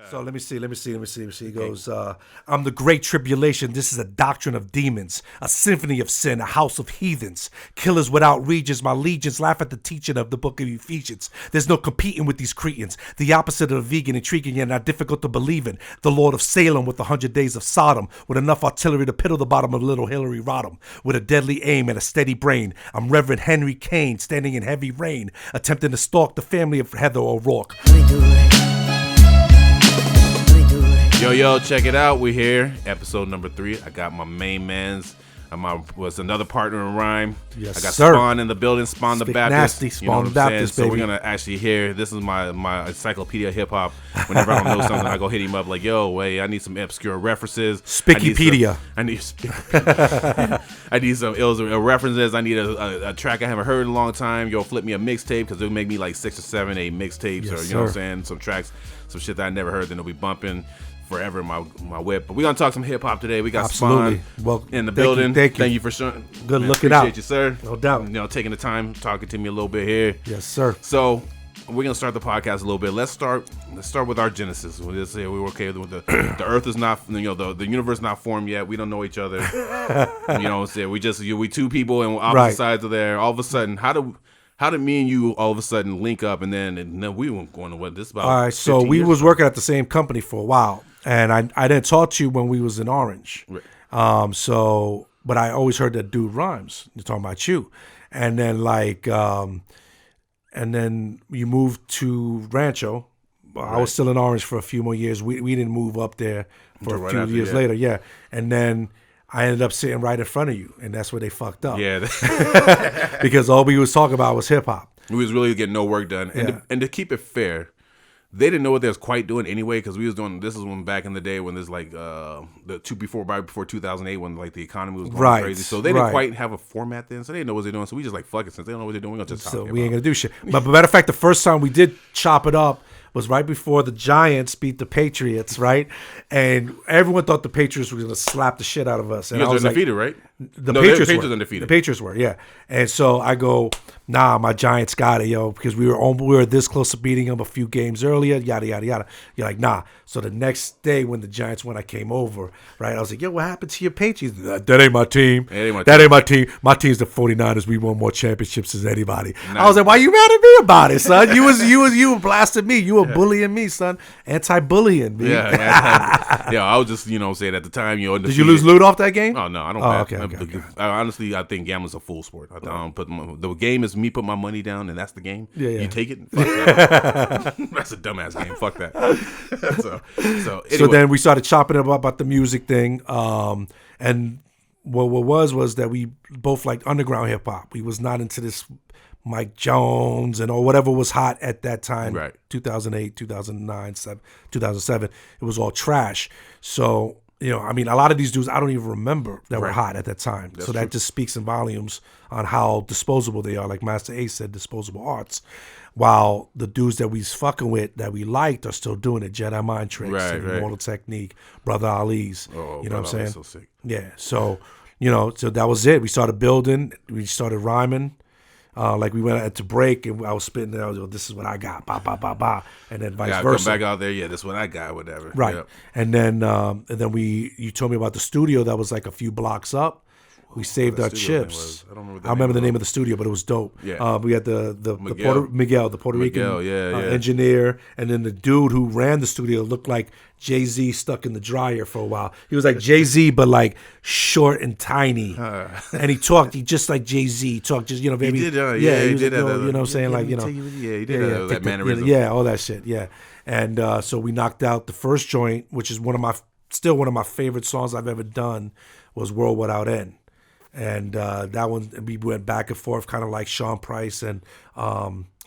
So let me see. He goes, I'm the great tribulation. This is a doctrine of demons, a symphony of sin, a house of heathens, killers without regions. My legions laugh at the teaching of the book of Ephesians. There's no competing with these Cretans. The opposite of vegan, intriguing, and not difficult to believe in. The Lord of Salem with 100 days of Sodom, with enough artillery to piddle the bottom of little Hillary Rodham, with a deadly aim and a steady brain. I'm Reverend Henry Kane, standing in heavy rain, attempting to stalk the family of Heather O'Rourke. Yo, check it out. We're here, episode number 3. I got my main man's, was another partner in rhyme. Yes, I got sir. Spawn in the building, Spawn the Big Baptist. nasty, Spawn the Baptist, So baby. we're going to actually hear, this is my encyclopedia of hip-hop. Whenever I don't know something, I go hit him up like, yo, wait, I need some obscure references. Spickypedia. I need some references. I need a track I haven't heard in a long time. Yo, flip me a mixtape, because it'll make me like 6 or 7, 8 mixtapes, Yes, or, you know what I'm sir. saying, some tracks, some shit that I never heard, then it'll be bumping forever in my whip. But we're gonna talk some hip hop today. We got Absolutely. Spawn Well, in the thank building. you, thank you. for showing. Good man, looking appreciate out. you, sir. No doubt. You know, taking the time, talking to me a little bit here. Yes, sir. So we're gonna start the podcast a little bit. Let's start with our genesis. We'll just say we were okay with the Earth is not, the universe not formed yet. We don't know each other. You know what I'm saying? We two people and opposite sides of there. All of a sudden, how did me and you all of a sudden link up, and then we were going to what this about? All right, so 15 we years was ago? working at the same company for a while, and I didn't talk to you when we was in Orange. Right. But I always heard that dude rhymes. You're talking about you, and then and then you moved to Rancho. I was still in Orange for a few more years. We didn't move up there for Until a few right after, years yeah. later, yeah. And then I ended up sitting right in front of you, and that's where they fucked up. Yeah, Because all we was talking about was hip hop. we was really getting no work done. And, Yeah. and to keep it fair, they didn't know what they was quite doing anyway, because we was doing, this is when back in the day when there's like right before 2008, when like the economy was going crazy. So they didn't quite have a format then, so they didn't know what they're doing. So we just like, fuck it, since they don't know what they're doing, we're gonna just So talk we ain't about gonna do shit. But matter of fact, the first time we did chop it up was right before the Giants beat the Patriots, right? And everyone thought the Patriots were gonna slap the shit out of us. And You I guys was are like, undefeated, right? The No, Patriots Patriots were undefeated. The Patriots were, yeah. And so I go, nah, my Giants got it, yo, because we were this close to beating them a few games earlier, yada yada yada. You're like, nah. So the next day when the Giants won, I came over, right? I was like, yo, what happened to your Patriots? That ain't my team. That ain't my team. My team's the 49ers. We won more championships than anybody. Nice. I was like, why you mad at me about it, son? You blasted me. You were bullying me, son. Anti-bullying, man. Yeah, I was just, saying at the time, undefeated. Did you lose loot off that game? Oh no, I don't. Okay. Honestly, I think gambling's a fool sport. I don't the game is me put my money down, and that's the game. Yeah. You take it. Fuck that. That's a dumbass game. Fuck that. So anyway. So then we started chopping it up about the music thing, and what was that we both liked underground hip hop. We was not into this Mike Jones or whatever was hot at that time. Right. 2008, 2009, 2007. It was all trash. So a lot of these dudes I don't even remember that were hot at that time. That's so that true. just speaks in volumes on how disposable they are. Like Master Ace said, disposable arts. While the dudes that we was fucking with that we liked are still doing it. Jedi Mind Tricks, Right. Immortal Technique, Brother Ali's. Oh, you know what I'm saying? So sick. Yeah. So, so that was it. We started building. We started rhyming. Like we went to break and I was spitting there. I was like, this is what I got. Ba, ba, ba, ba. And then vice versa. Come back out there. Yeah, that's what I got. Whatever. Right. Yep. And then you told me about the studio that was like a few blocks up. We saved our studio name chips. was? I don't remember the I remember name the name of the studio, but it was dope. Yeah. We had the Puerto Rican yeah. engineer, and then the dude who ran the studio looked like Jay-Z stuck in the dryer for a while. He was like Jay-Z, but like short and tiny, and he just like Jay-Z. He talked just baby. He did. He did. Like, you know what I'm saying? Like he did that mannerism. Yeah, all that shit. Yeah, and so we knocked out the first joint, which is still one of my favorite songs I've ever done, was World Without End. And that one, we went back and forth, kind of like Sean Price and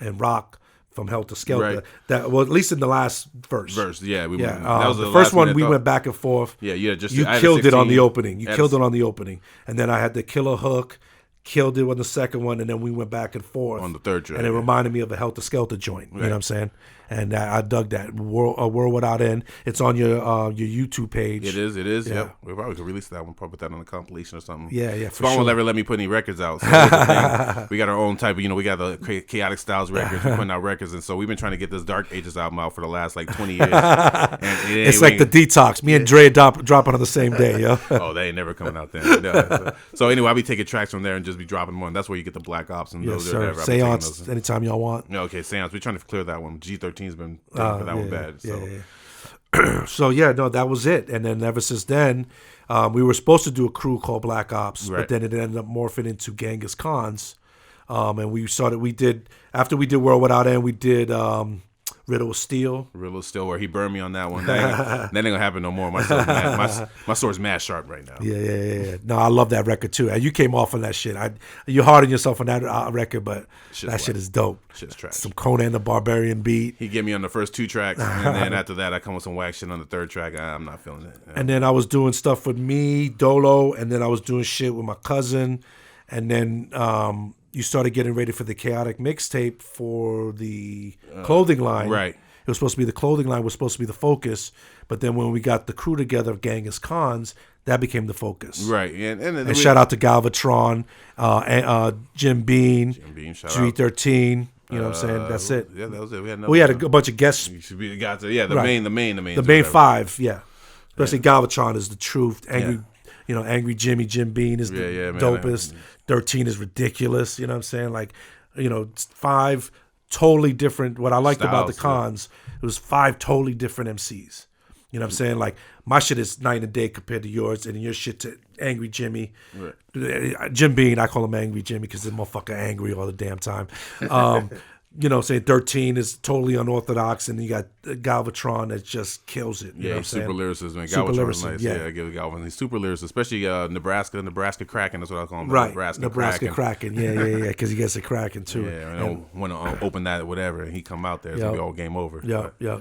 Rock from Helter Skelter. Right. At least in the last verse. Yeah. That was the first one we went back and forth. Yeah. You killed it on the opening. You killed it on the opening, and then I had the killer hook. Killed it on the second one, and then we went back and forth on the third joint. and it reminded me of a Helter Skelter joint. You know what I'm saying? And I dug that. World Without End. It's on your YouTube page. It is. Yeah. Yep. We probably could release that one. Probably put that on a compilation or something. Yeah, for Spawn sure. will never let me put any records out. So here's the thing. We got our own type of, we got the KayATick Styles records. We're putting out records. And so we've been trying to get this Dark Ages album out for the last like 20 years. And it's like the Detox. Me and Dre dropping on the same day, yo. Oh, they ain't never coming out then. No. So anyway, I'll be taking tracks from there and just be dropping them on. That's where you get the Black Ops and Yes, those. sir. Seance anytime y'all want. Okay, Seance. We're trying to clear that one. G13's been taking for that one bad. So. So that was it. And then ever since then, we were supposed to do a crew called Black Ops, but then it ended up morphing into Genghis Khan's. And after we did World Without End, we did Riddle of Steel. Riddle of Steel, where he burned me on that one. That ain't gonna happen no more. My sword's mad sharp right now. Yeah. No, I love that record too. And you came off on that shit. You hard on yourself on that record, but that shit is dope. Shit's trash. Some Conan the Barbarian beat. He gave me on the first 2 tracks, and then after that, I come with some whack shit on the 3rd track. I'm not feeling it. And then I was doing stuff with me, Dolo, and then I was doing shit with my cousin, and then you started getting ready for the KayATick mixtape for the clothing line. Right. It was supposed to be the clothing line was supposed to be the focus, but then when we got the crew together of Genghis Khan's, that became the focus. Right. And shout out to Galvatron, Jim Bean, G13. You know what I'm saying? That's it. Yeah, that was it. We had a bunch of guests. You should be the guys. Yeah, the main. The main 5. Yeah. Especially Galvatron is the truth. Angry Jimmy, Jim Bean is the dopest. 13 is ridiculous. You know what I'm saying? Like, 5 totally different. What I liked about the Khans, it was 5 totally different MCs. You know what I'm saying? Like, my shit is night and day compared to yours, and your shit to Angry Jimmy. Right. Jim Bean, I call him Angry Jimmy because the motherfucker angry all the damn time. Saying 13 is totally unorthodox, and you got Galvatron that just kills it. You know what I'm super saying? Lyricist, man. Super Galvatron's lyricist, nice. yeah. I give Galvatron. He's super lyricist, especially Nebraska cracking. That's what I call him. Right, Nebraska cracking. Yeah, because he gets it cracking too. Yeah, I don't want to open that or whatever, and he come out there, it's gonna be all game over. Yeah.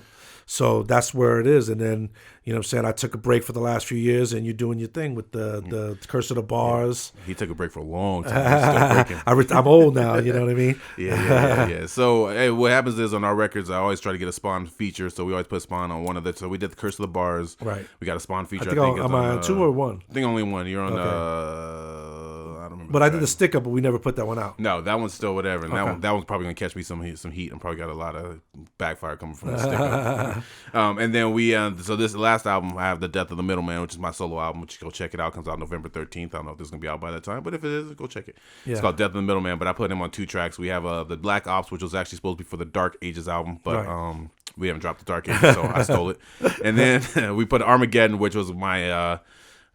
So that's where it is. And then, you know what I'm saying, I took a break for the last few years, and you're doing your thing with the Curse of the Bars. He took a break for a long time. He's still breaking. I'm old now, you know what I mean? Yeah. So, hey, what happens is on our records, I always try to get a Spawn feature, so we always put Spawn on one of the, so we did the Curse of the Bars. Right. We got a Spawn feature. I think I'm on 2 or 1? I think only 1. You're on I don't remember. But I did the stick up, but we never put that one out. No, that one's still whatever. And that one's probably gonna catch me some heat. I'm probably got a lot of backfire coming from the stick up. And then we so this last album, I have The Death of the Middleman, which is my solo album, which you go check it out. Comes out November 13th. I don't know if this is gonna be out by that time, but if it is, go check it. Yeah. It's called Death of the Middleman, but I put him on 2 tracks. We have the Black Ops, which was actually supposed to be for the Dark Ages album, but we haven't dropped the Dark Ages, so I stole it. And then we put Armageddon, which was my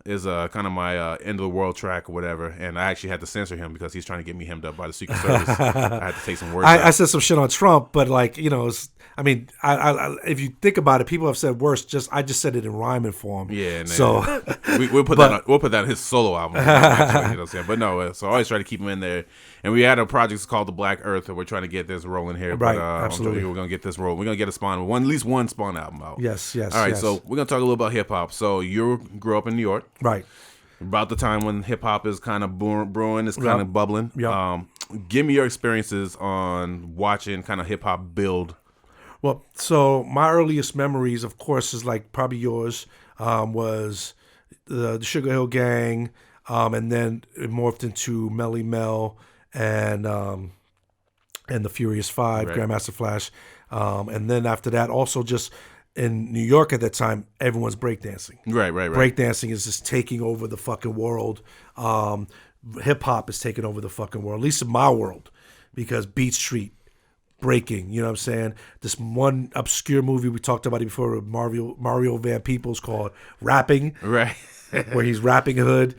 kind of my end of the world track or whatever, and I actually had to censor him because he's trying to get me hemmed up by the Secret Service. I had to take some words. I said some shit on Trump, but like I if you think about it, people have said worse. I just said it in rhyming form. Yeah. So we'll put that in his solo album. Actually, you know what I'm saying? But no, so I always try to keep him in there. And we had a project called The Black Earth, and we're trying to get this rolling here. Right, but, absolutely. We're gonna get this rolling. We're gonna get a Spawn, at least one Spawn album out. Yes. All right, so we're gonna talk a little about hip hop. So you grew up in New York, right? About the time when hip hop is kind of brewing, it's kind of bubbling. Yep. Give me your experiences on watching kind of hip hop build. Well, so my earliest memories, of course, is like probably yours, was the Sugar Hill Gang, and then it morphed into Melly Mel and the Furious Five, right. Grandmaster Flash, and then after that, also just in New York at that time, everyone's breakdancing. Right. Breakdancing is just taking over the fucking world. Hip hop is taking over the fucking world, at least in my world, because Beat Street, breaking, you know what I'm saying? This one obscure movie we talked about it before, Mario Van Peebles, called Rapping, right? Where he's rapping hood.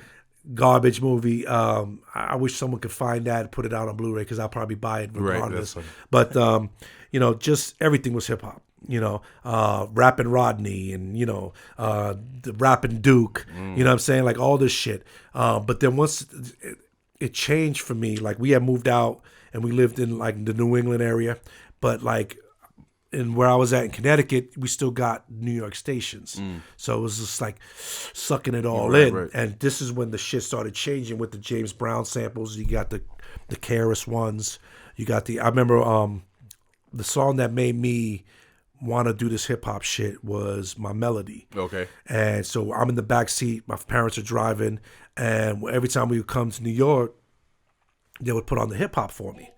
Garbage movie. I wish someone could find that and put it out on Blu-ray because I'll probably buy it regardless. Right, but just everything was hip hop. Rapping Rodney and the rapping Duke. You know what I'm saying? Like all this shit. But then once it changed for me, like we had moved out and we lived in like the New England area, but like in where I was at in Connecticut, we still got New York stations. So it was just like sucking it all in. Right. And this is when the shit started changing with the James Brown samples. You got the KRS ones. You got I remember the song that made me want to do this hip hop shit was my melody. Okay. And so I'm in the back seat. My parents are driving, and every time we would come to New York, they would put on the hip hop for me.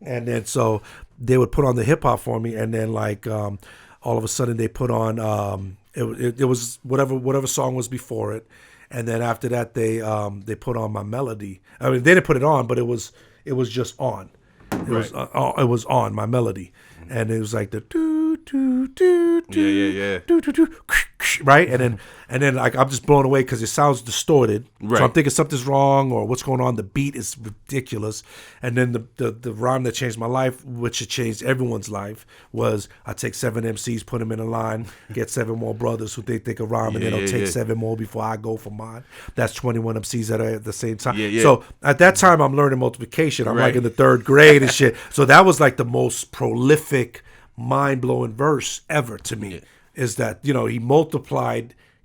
And then so they would put on the hip hop for me, and then like all of a sudden they put on it was whatever song was before it, and then after that they put on my melody. I mean, they didn't put it on, but it was just on. It was on my melody, and it was like the doo doo doo doo doo doo doo, right, and then like I'm just blown away because it sounds distorted. Right. So I'm thinking something's wrong or what's going on. The beat is ridiculous, and then the rhyme that changed my life, which it changed everyone's life, was I take 7 MCs, put them in a line, get 7 more brothers who think they can rhyme, and then I'll take 7 more before I go for mine. That's 21 MCs that are at the same time. So at that time, I'm learning multiplication. I'm like in the 3rd grade and shit. So that was like the most prolific, mind-blowing verse ever to me. Is that, you know, he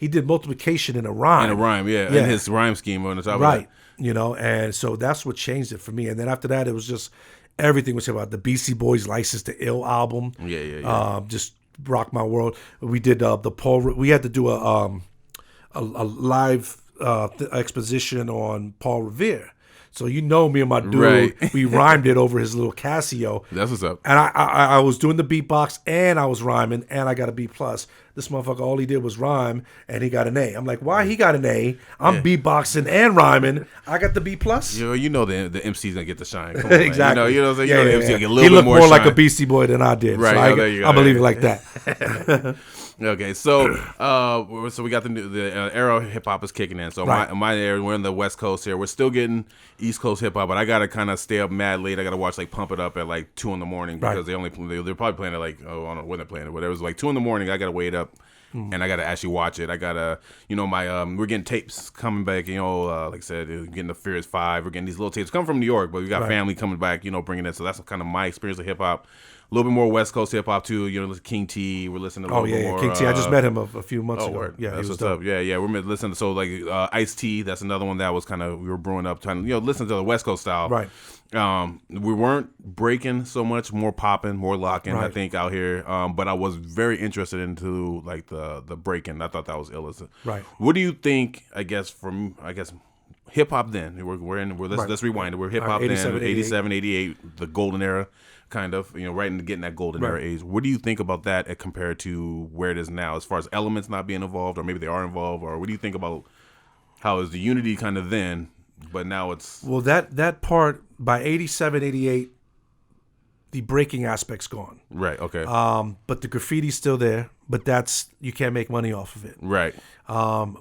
did multiplication in a rhyme. In his rhyme scheme on the top of that. You know, and so that's what changed it for me. And then after that, it was just everything was about the Beastie Boys' License to Ill album. Just rocked my world. We did we had to do a live exposition on Paul Revere. So you know me and my dude, we rhymed it over his little Casio. That's what's up. And I was doing the beatbox and I was rhyming and I got a B+. This motherfucker, all he did was rhyme and he got an A. I'm like, why he got an A? I'm beatboxing and rhyming. I got the B+. You know the MC's gonna get the shine. Come on, exactly. You know what I'm saying? The MC get a little bit more shine. He looked more like a Beastie Boy than I did. Right. So I believe it like that. Okay, so we got the era of hip hop is kicking in. So my area, we're in the West Coast here. We're still getting East Coast hip hop, but I gotta kind of stay up mad late. I gotta watch like Pump It Up at like 2 a.m. because they're probably playing it like I don't know when they're playing it, but it was like 2 a.m. I gotta wait up. And I gotta actually watch it. I gotta, we're getting tapes coming back. Like I said, getting the Furious 5. We're getting these little tapes coming from New York, but we got family coming back. Bringing it. So that's kind of my experience of hip hop. A little bit more West Coast hip hop too. King T. We're listening to a little bit more. King T. I just met him a few months ago. Word. Yeah, that's what's up. Yeah. We're listening to Ice-T. That's another one that was kind of we were brewing up trying to listen to the West Coast style. Right. We weren't breaking so much, more popping, more locking. I think out here. But I was very interested into like the breaking. I thought that was illicit. Right. What do you think? I guess hip hop then. Let's rewind it. We're hip hop then. 87, 88, the golden era. Kind of, right into getting that golden era age. What do you think about that compared to where it is now, as far as elements not being involved, or maybe they are involved, or what do you think about how is the unity kind of then, but now it's... Well, that part, by 87, 88, the breaking aspect's gone. Right, okay. But the graffiti's still there, but you can't make money off of it. Right. The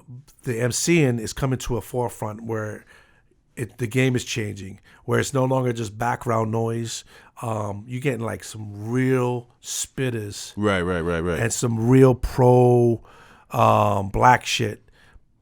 MCing is coming to a forefront where the game is changing, where it's no longer just background noise. You're getting like some real spitters, right, and some real pro black shit.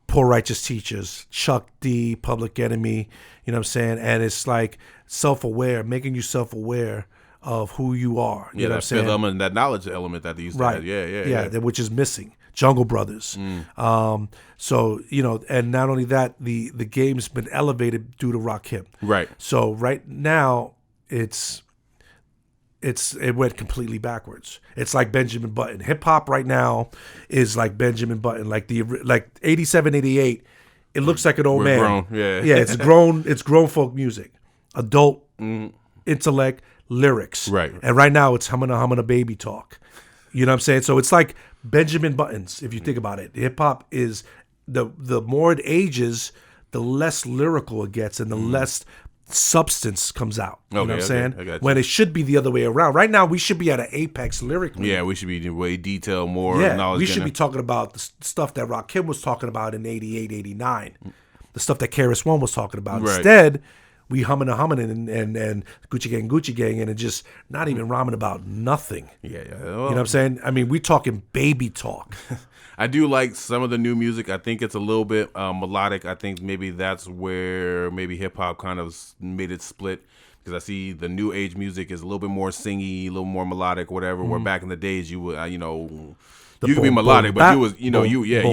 Poor Righteous Teachers, Chuck D, Public Enemy. You know what I'm saying? And it's like self-aware, making you self-aware of who you are. You know what I'm saying? Element, that knowledge element that they used to have. Yeah. Which is missing. Jungle Brothers. So, and not only that, the game's been elevated due to rock hip. Right. So right now it went completely backwards. It's like Benjamin Button. Hip hop right now is like Benjamin Button, like 87, 88. It looks like an old man. Grown. Yeah. Yeah, it's grown folk music. Adult intellect, lyrics. Right. And right now it's humming baby talk. You know what I'm saying? So it's like Benjamin Buttons, if you think about it. Hip hop is the more it ages, the less lyrical it gets and the less substance comes out. You know what I'm saying? I got you. When it should be the other way around. Right now, we should be at an apex lyrically. Yeah, we should be way detailed, more knowledge. We should be talking about the stuff that Rakim was talking about in 88, 89. The stuff that KRS-One was talking about. Right. Instead, we humming and Gucci Gang, and it just not even rhyming about nothing. Yeah. Well, you know what I'm saying? I mean, we talking baby talk. I do like some of the new music. I think it's a little bit melodic. I think maybe that's where maybe hip hop kind of made it split, because I see the new age music is a little bit more singy, a little more melodic, whatever. Where back in the days you would, you could be melodic, but you was, you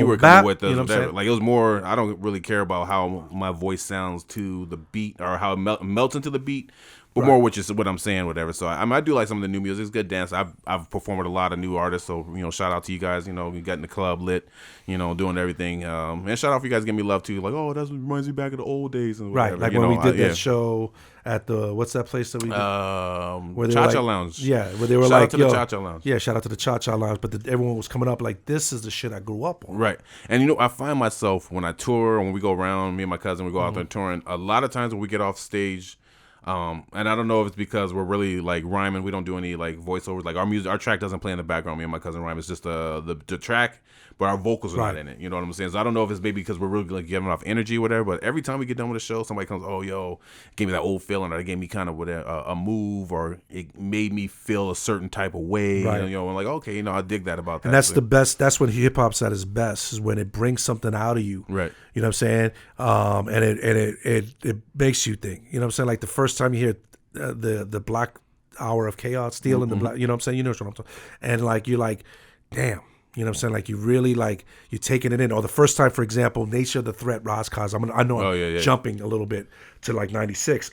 were coming with us, whatever. Like it was more. I don't really care about how my voice sounds to the beat or how it melts into the beat, but more what I'm saying, whatever. So I do like some of the new music. It's good dance. I've performed with a lot of new artists. So shout out to you guys. We got in the club lit. Doing everything. And shout out for you guys giving me love too. Like, oh, that reminds me back of the old days and whatever. Right, like when we did that show at the what's that place that we did? Cha-Cha Lounge. Yeah, where they were shout out to the Cha-Cha Lounge. Yeah, shout out to the Cha-Cha Lounge. But everyone was coming up like, this is the shit I grew up on. Right, and I find myself when I tour, when we go around, me and my cousin, we go out there touring. A lot of times when we get off stage. And I don't know if it's because we're really like rhyming. We don't do any like voiceovers. Like our track doesn't play in the background. Me and my cousin rhyme. It's just the track, but our vocals are not in it. You know what I'm saying? So I don't know if it's maybe because we're really like giving off energy or whatever. But every time we get done with a show, somebody comes, oh yo, gave me that old feeling, or they gave me kind of a move, or it made me feel a certain type of way. Right. And I'm like, okay, I dig that about that. And that's the best. That's when hip hop's at its best, is when it brings something out of you. Right. You know what I'm saying? And it makes you think. You know what I'm saying? Like the first time you hear the Black Hour of Chaos, Steel and the Black, you know what I'm saying? You know what I'm talking. And like you're like, damn. You know what I'm saying? Like you really like you're taking it in. Or the first time, for example, Nature of the Threat, Roscos. I know I'm jumping a little bit to like 96.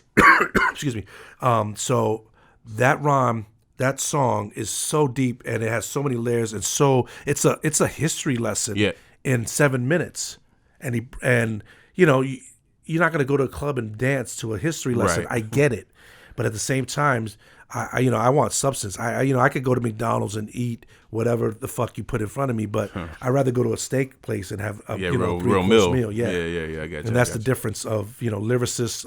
Excuse me. So that rhyme, that song is so deep and it has so many layers, and so it's a history lesson in 7 minutes. And you're not gonna go to a club and dance to a history lesson. Right. I get it, but at the same time, I want substance. I could go to McDonald's and eat whatever the fuck you put in front of me, but I'd rather go to a steak place and have a real meal. Yeah, I got you. And that's the difference of lyricists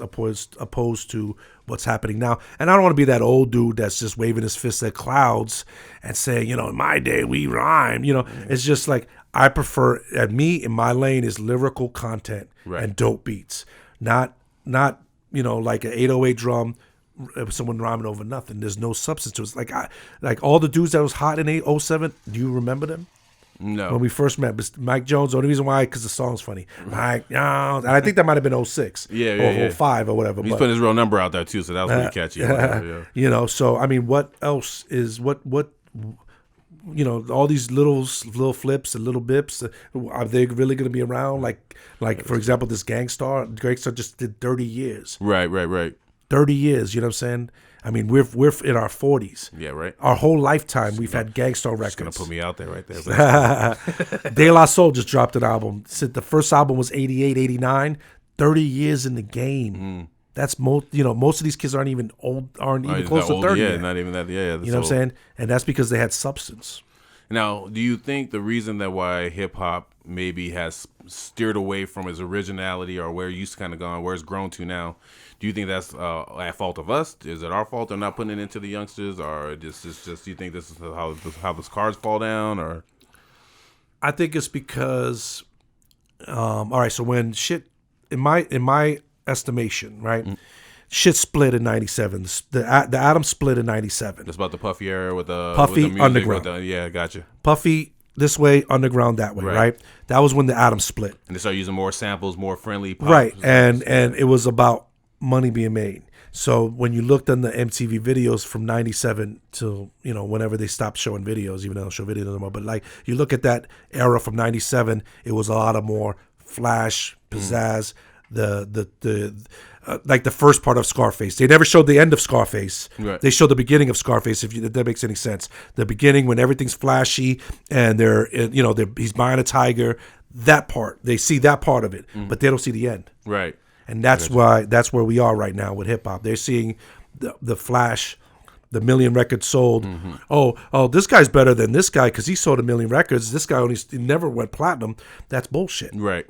opposed to what's happening now. And I don't want to be that old dude that's just waving his fist at clouds and saying, in my day we rhymed. It's just like I prefer in my lane is lyrical content and dope beats, not like an 808 drum. Someone rhyming over nothing. There's no substance to it. Like all the dudes that was hot in 07. Do you remember them? No. When we first met, Mike Jones. The only reason why, because the song's funny. Mike Jones, and I think that might have been 06. Or 05 or whatever. He's putting his real number out there too, so that was pretty catchy. So I mean, what else is what all these little flips and little bips, are they really going to be around? Like for example, this Gangstar just did 30 years. Right. 30 years, you know what I'm saying? I mean, we're in our 40s. Yeah, right. Our whole lifetime, we've had Gangstar records. Just gonna put me out there right there. De La Soul just dropped an album. The first album was 88, 89. 30 years in the game. That's most of these kids aren't even close to 30. Yeah, not even that. Yeah, you know what I'm saying? And that's because they had substance. Now, do you think the reason that why hip hop maybe has steered away from its originality, or where it used to kind of gone, where it's grown to now, do you think that's at fault of us? Is it our fault they're not putting it into the youngsters, or just do you think this is how the cards fall down, or? I think it's because, all right. So when shit, in my estimation, right, shit split in 97. The Atom split in 97. It's about the Puffy era with the Puffy with the music, Underground. Yeah, gotcha. Puffy this way, Underground that way, right? That was when the Atom split. And they started using more samples, more friendly pop. Right, and it was about money being made. So when you looked on the MTV videos from 97 to, whenever they stopped showing videos, even though they don't show videos anymore, but like you look at that era from 97, it was a lot of more flash, pizzazz, like the first part of Scarface. They never showed the end of Scarface. Right. They showed the beginning of Scarface, if that makes any sense. The beginning when everything's flashy and he's buying a tiger. That part, they see that part of it, but they don't see the end. Right. And that's where we are right now with hip hop. They're seeing the flash, the million records sold. Oh, this guy's better than this guy because he sold 1 million records. This guy he never went platinum. That's bullshit. Right.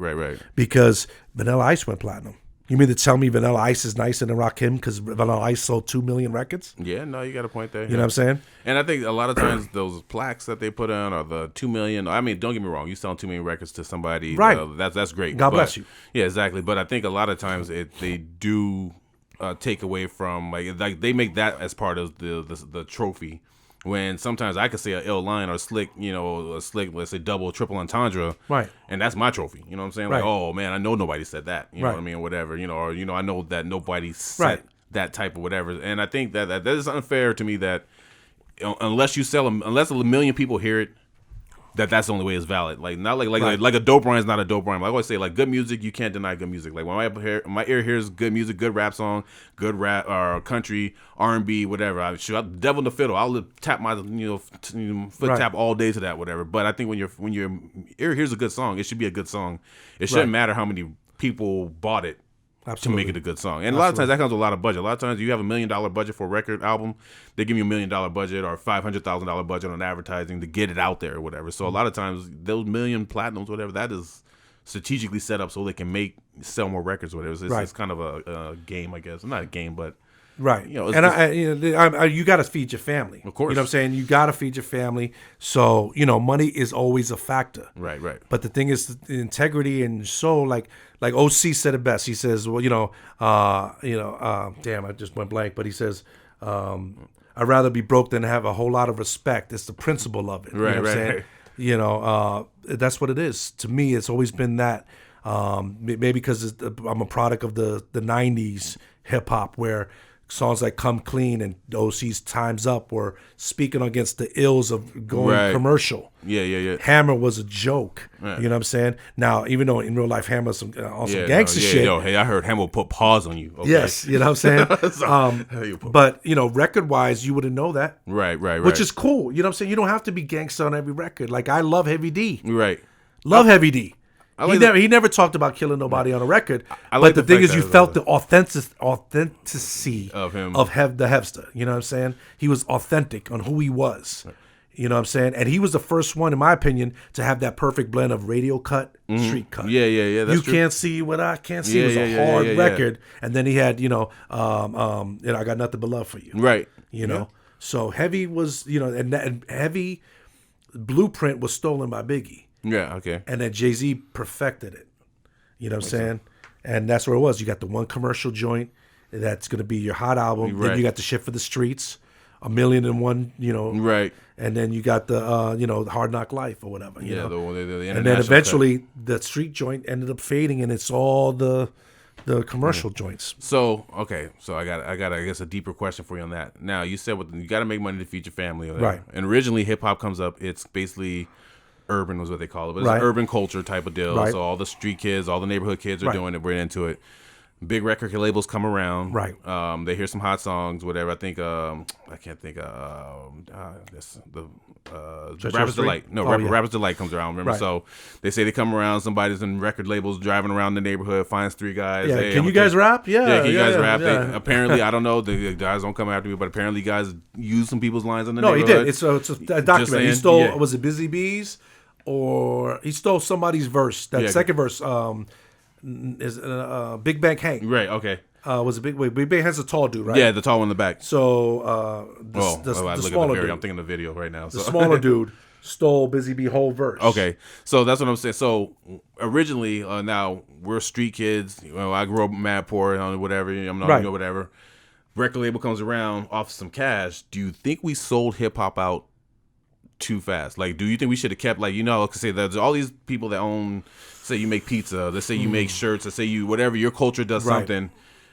Because Vanilla Ice went platinum. You mean to tell me Vanilla Ice is nicer than Rakim because Vanilla Ice sold 2 million records? Yeah, no, you got a point there. You know what I'm saying? And I think a lot of times those plaques that they put on are the 2 million. I mean, don't get me wrong. You selling 2 million records to somebody, right? That's great. God bless you. Yeah, exactly. But I think a lot of times they do take away from like they make that as part of the trophy. When sometimes I could say an ill line or a slick, let's say double, triple entendre, right? And that's my trophy. You know what I'm saying? Right. Like, oh man, I know nobody said that. You know what I mean? Or whatever. Or I know that nobody said that type of whatever. And I think that is unfair to me. That unless a million people hear it, that's the only way it's valid. Like not like Right. like a dope rhyme is not a dope rhyme. I always say like good music, you can't deny good music. Like when my ear hears good music, good rap song, good rap or country, R&B, whatever. I shoot Devil in the Fiddle. I'll tap my foot Right. tap all day to that, whatever. But I think when your ear hears a good song, it should be a good song. It shouldn't Right. matter how many people bought it. Absolutely. To make it a good song. And a lot of times that comes with a lot of budget. A lot of times you have $1 million budget for a record album, they give you $1 million budget or $500,000 budget on advertising to get it out there or whatever. So a lot of times those million platinums, whatever, that is strategically set up so they can sell more records or whatever. It's, Right. it's kind of a game, I guess. Not a game, but Right. You know, it's and you got to feed your family. Of course. You know what I'm saying? You got to feed your family. So, money is always a factor. right. But the thing is, the integrity and soul, like OC said it best. He says, well, damn, I just went blank. But he says, I'd rather be broke than have a whole lot of respect. It's the principle of it. Right, you know what I'm saying? That's what it is. To me, it's always been that. Maybe because I'm a product of the 90s hip hop where songs like Come Clean and OC's Time's Up were speaking against the ills of going commercial. Yeah. Hammer was a joke. Right. You know what I'm saying? Now, even though in real life Hammer's some gangster shit. Yo, hey, I heard Hammer put pause on you. Okay? Yes, you know what I'm saying? But, record-wise, you wouldn't know that. Right. Which is cool. You know what I'm saying? You don't have to be gangster on every record. Like, I love Heavy D. Right. Love Heavy D. Like he never talked about killing nobody on a record. Like but the thing fact is, you that- felt the authenticity Of him. the Hevster. You know what I'm saying? He was authentic on who he was. You know what I'm saying? And he was the first one, in my opinion, to have that perfect blend of radio cut, street cut. Yeah. That's You true. Can't See What I Can't See. Yeah, It was a yeah, hard yeah. record. And then he had, I Got Nothing But Love For You. Right. You know? So Heavy was, and Heavy Blueprint was stolen by Biggie. Yeah. Okay. And then Jay-Z perfected it. You know what I'm saying? And that's where it was. You got the one commercial joint that's going to be your hot album. Right. Then you got the shit for the streets, 1,000,001, Right. And then you got the, the Hard Knock Life or whatever. You know? The And then international eventually the street joint ended up fading, and it's all the commercial joints. So I got I guess a deeper question for you on that. Now you said you got to make money to feed your family, or whatever. Right. And originally hip hop comes up. It's basically urban was what they call it, but it's Right. an urban culture type of deal. Right. So all the street kids, all the neighborhood kids are Right. doing it. We're into it. Big record labels come around. Right. They hear some hot songs, whatever. I think I can't think Rapper's Street? Delight. No, Oh, yeah. Rapper's Delight comes around. Remember? Right. So they say they come around. Somebody's in record labels driving around the neighborhood, finds three guys. Yeah, Hey, can I'm you gonna guys rap? can you guys rap? yeah. They, apparently, I don't know. The guys don't come after me, but apparently, guys use some people's lines in the No, he neighborhood. did. It's a document. saying, He stole, yeah. was it Busy Bees? Or he stole somebody's verse. That Yeah. second verse is Big Bang Hank. Right. Okay. Was it Big Bang Hank's a tall dude, right? Yeah, the tall one in the back. So I the look at the smaller video. dude, I'm thinking the video right now. the So. smaller dude stole Busy Bee whole verse. Okay, so that's what I'm saying. So originally, now we're street kids. I grew up mad poor, whatever. I'm not, Right. whatever. Record label comes around, offers some cash. Do you think we sold hip hop out too fast? Like, do you think we should have kept, like, say there's all these people that own, say you make pizza, let's say you make shirts, let's say you whatever, your culture does Right. something.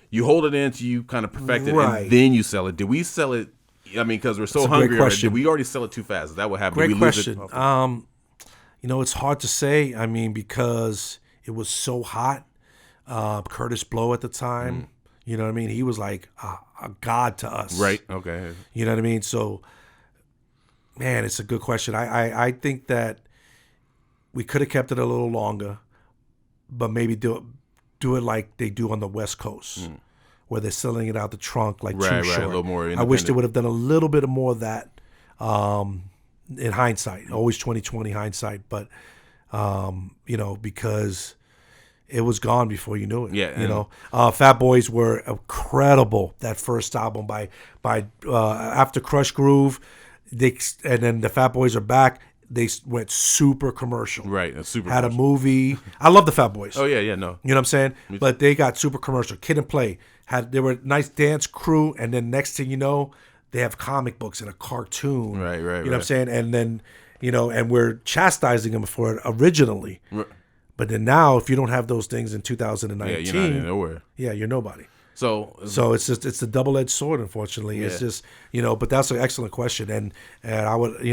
You hold it in till you kind of perfect it, Right. and then you sell it. Did we sell it? I mean, because we're so That's a great hungry. Already, question. did we already sell it too fast? Is that what happened? Great Did we question. Lose it? It's hard to say. I mean, because it was so hot. Curtis Blow at the time, you know what I mean? He was like a god to us. Right. Okay. You know what I mean? So, man, it's a good question. I think that we could have kept it a little longer, but maybe do it like they do on the West Coast, where they're selling it out the trunk like Right, Too right, Short. a little more I wish they independent. would have done a little bit more of that in hindsight. Always 20/20 hindsight, but because it was gone before you knew it. Yeah, Fat Boys were incredible. That first album by after Crush Groove, and then the Fat Boys are back. They went super commercial. Right. That's super. Had a commercial. movie. I love the Fat Boys. Oh yeah. No. You know what I'm saying? But they got super commercial. Kid and Play they were a nice dance crew, and then next thing you know, they have comic books and a cartoon. Right. You know what I'm saying? And then and we're chastising them for it originally. Right. But then now, if you don't have those things in 2019, Yeah, you're not in nowhere. yeah, you're nobody. So it's a double-edged sword, unfortunately. It's just but that's an excellent question, and I would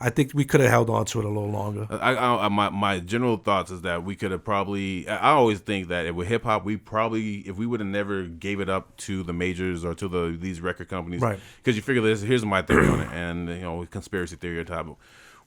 I think we could have held on to it a little longer. My general thoughts is that we could have probably. I always think that with hip hop, we probably, if we would have never gave it up to the majors or to these record companies, right? Because you figure this. Here's my theory on it, and conspiracy theory or type.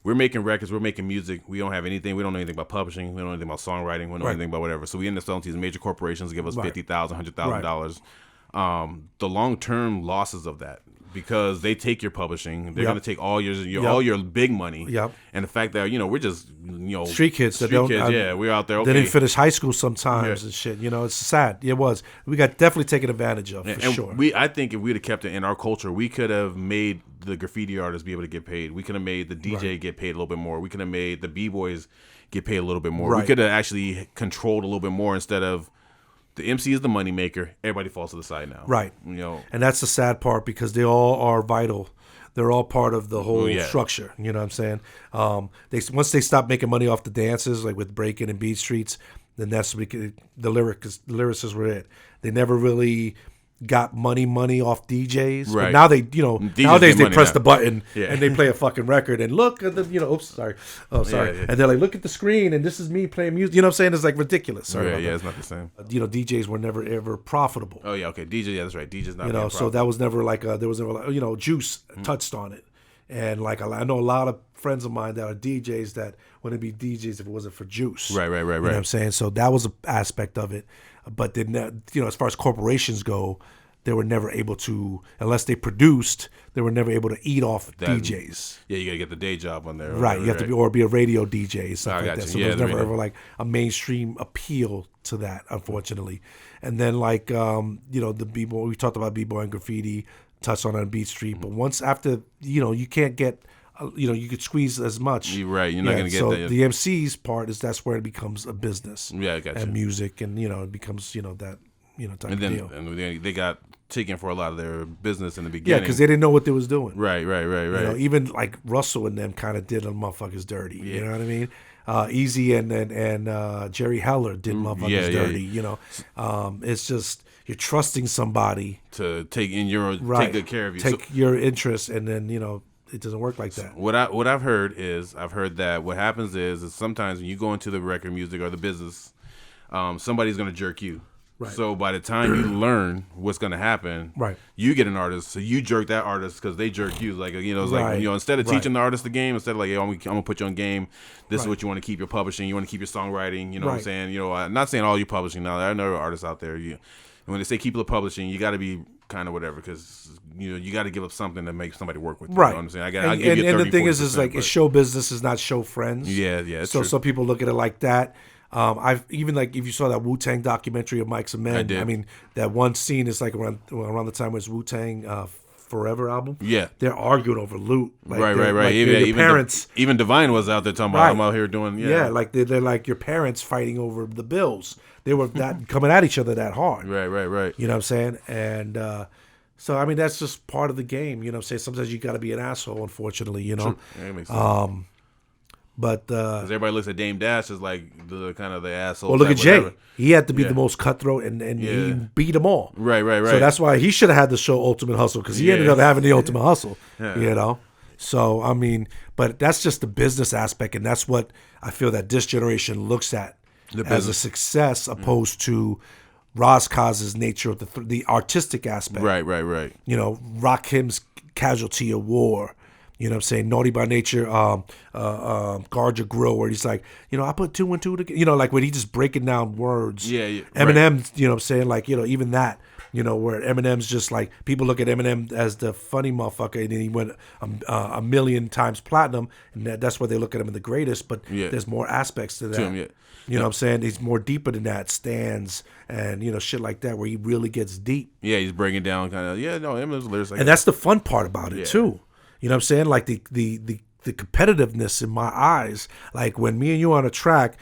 We're making records, we're making music. We don't have anything. We don't know anything about publishing. We don't know anything about songwriting. We don't know anything about whatever. So we end up selling to these major corporations, give us $50,000, $100,000. The long term losses of that, because they take your publishing, they're going to take all your big money. Yep. And the fact that we're just street kids. We're out there. Okay. They didn't finish high school sometimes and shit. It's sad. It was. We got definitely taken advantage of for sure. I think if we'd have kept it in our culture, we could have made the graffiti artists be able to get paid. We could have made the DJ get paid a little bit more. We could have made the b-boys get paid a little bit more. We could have actually controlled a little bit more instead of the MC is the moneymaker. Everybody falls to the side now. Right. And that's the sad part, because they all are vital. They're all part of the whole structure. You know what I'm saying? Once they stop making money off the dances, like with breaking and beat streets, then that's the lyricists were it. They never really got money off DJs. Right. But now they, nowadays they press the button Yeah. and they play a fucking record and look at the, oops, sorry. Oh, sorry. Yeah. And they're like, look at the screen and this is me playing music. You know what I'm saying? It's like ridiculous. Sorry about that. It's not the same. DJs were never ever profitable. Oh yeah, okay. DJ, that's right. DJ's not. So that was never like there was never Juice touched on it, and like I know a lot of friends of mine that are DJs that wouldn't be DJs if it wasn't for Juice. Right. You know what I'm saying? So that was an aspect of it, but then as far as corporations go, they were never able to, unless they produced, they were never able to eat off DJs. Yeah, you got to get the day job on there. Right, you have to be a radio DJ, stuff like that. So there was never ever like a mainstream appeal to that, unfortunately. And then the b-boy, we talked about b-boy and graffiti, touched on Beat Street, but once after, you can't get, you could squeeze as much. You're right, you're not going to get that. So the MC's part that's where it becomes a business. Yeah, I got you. And music, and it becomes that type of deal. And they got taken for a lot of their business in the beginning. Yeah, because they didn't know what they was doing. Right. Even like Russell and them kind of did them motherfuckers dirty. Yeah. You know what I mean? Easy and Jerry Heller did motherfuckers dirty. It's just you're trusting somebody to take good care of you, take your interests, and then it doesn't work like that. What I've heard that what happens is sometimes when you go into the record music or the business, somebody's gonna jerk you. Right. So by the time you learn what's going to happen, you get an artist. So you jerk that artist because they jerk you. Like it's like instead of teaching the artist the game, instead of like, I'm gonna put you on game. This is what you want to keep your publishing. You want to keep your songwriting. You know what I'm saying? I'm not saying all you publishing now. There are no artists out there. And when they say keep the publishing, you got to be kind of whatever, because you got to give up something to make somebody work with you. Right. You know what I'm saying? I give you 30, and the thing is like it's show business, is not show friends. Yeah. It's so true. some people look at it like that. I've even like if you saw that Wu-Tang documentary of S.P.A.W.N D, I did. I mean that one scene is like around the time it was Wu-Tang Forever album. Yeah, they're arguing over loot. Like right. Like Even parents, even Divine was out there talking about I'm out here doing like they're like your parents fighting over the bills. They were that coming at each other that hard. Right. You know what I'm saying? And so I mean that's just part of the game. You know what I'm saying? Sometimes you got to be an asshole, unfortunately. True. Yeah, that makes sense. But because everybody looks at Dame Dash as like the kind of the asshole. Well, look at Jay. Whatever. He had to be the most cutthroat, and he beat them all. Right. So that's why he should have had the show Ultimate Hustle, because he ended up having the Ultimate Hustle. Yeah. So I mean, but that's just the business aspect, and that's what I feel that this generation looks at as a success, opposed to Razkaz's nature of the artistic aspect. Right. Rakim's Casualty of War. You know what I'm saying? Naughty by Nature, Guard Your Grill, where he's like, I put 2 and 2 together. Like when he just breaking down words. Yeah. Eminem, you know what I'm saying? Like, even that, where Eminem's just like, people look at Eminem as the funny motherfucker, and then he went a million times platinum, and that's why they look at him as the greatest, but there's more aspects to that. You know what I'm saying? He's more deeper than that, stands and, shit like that, where he really gets deep. Yeah, he's breaking down kind of, Eminem's lyrics. And that's the fun part about it, too. You know what I'm saying? Like the competitiveness in my eyes. Like when me and you on a track,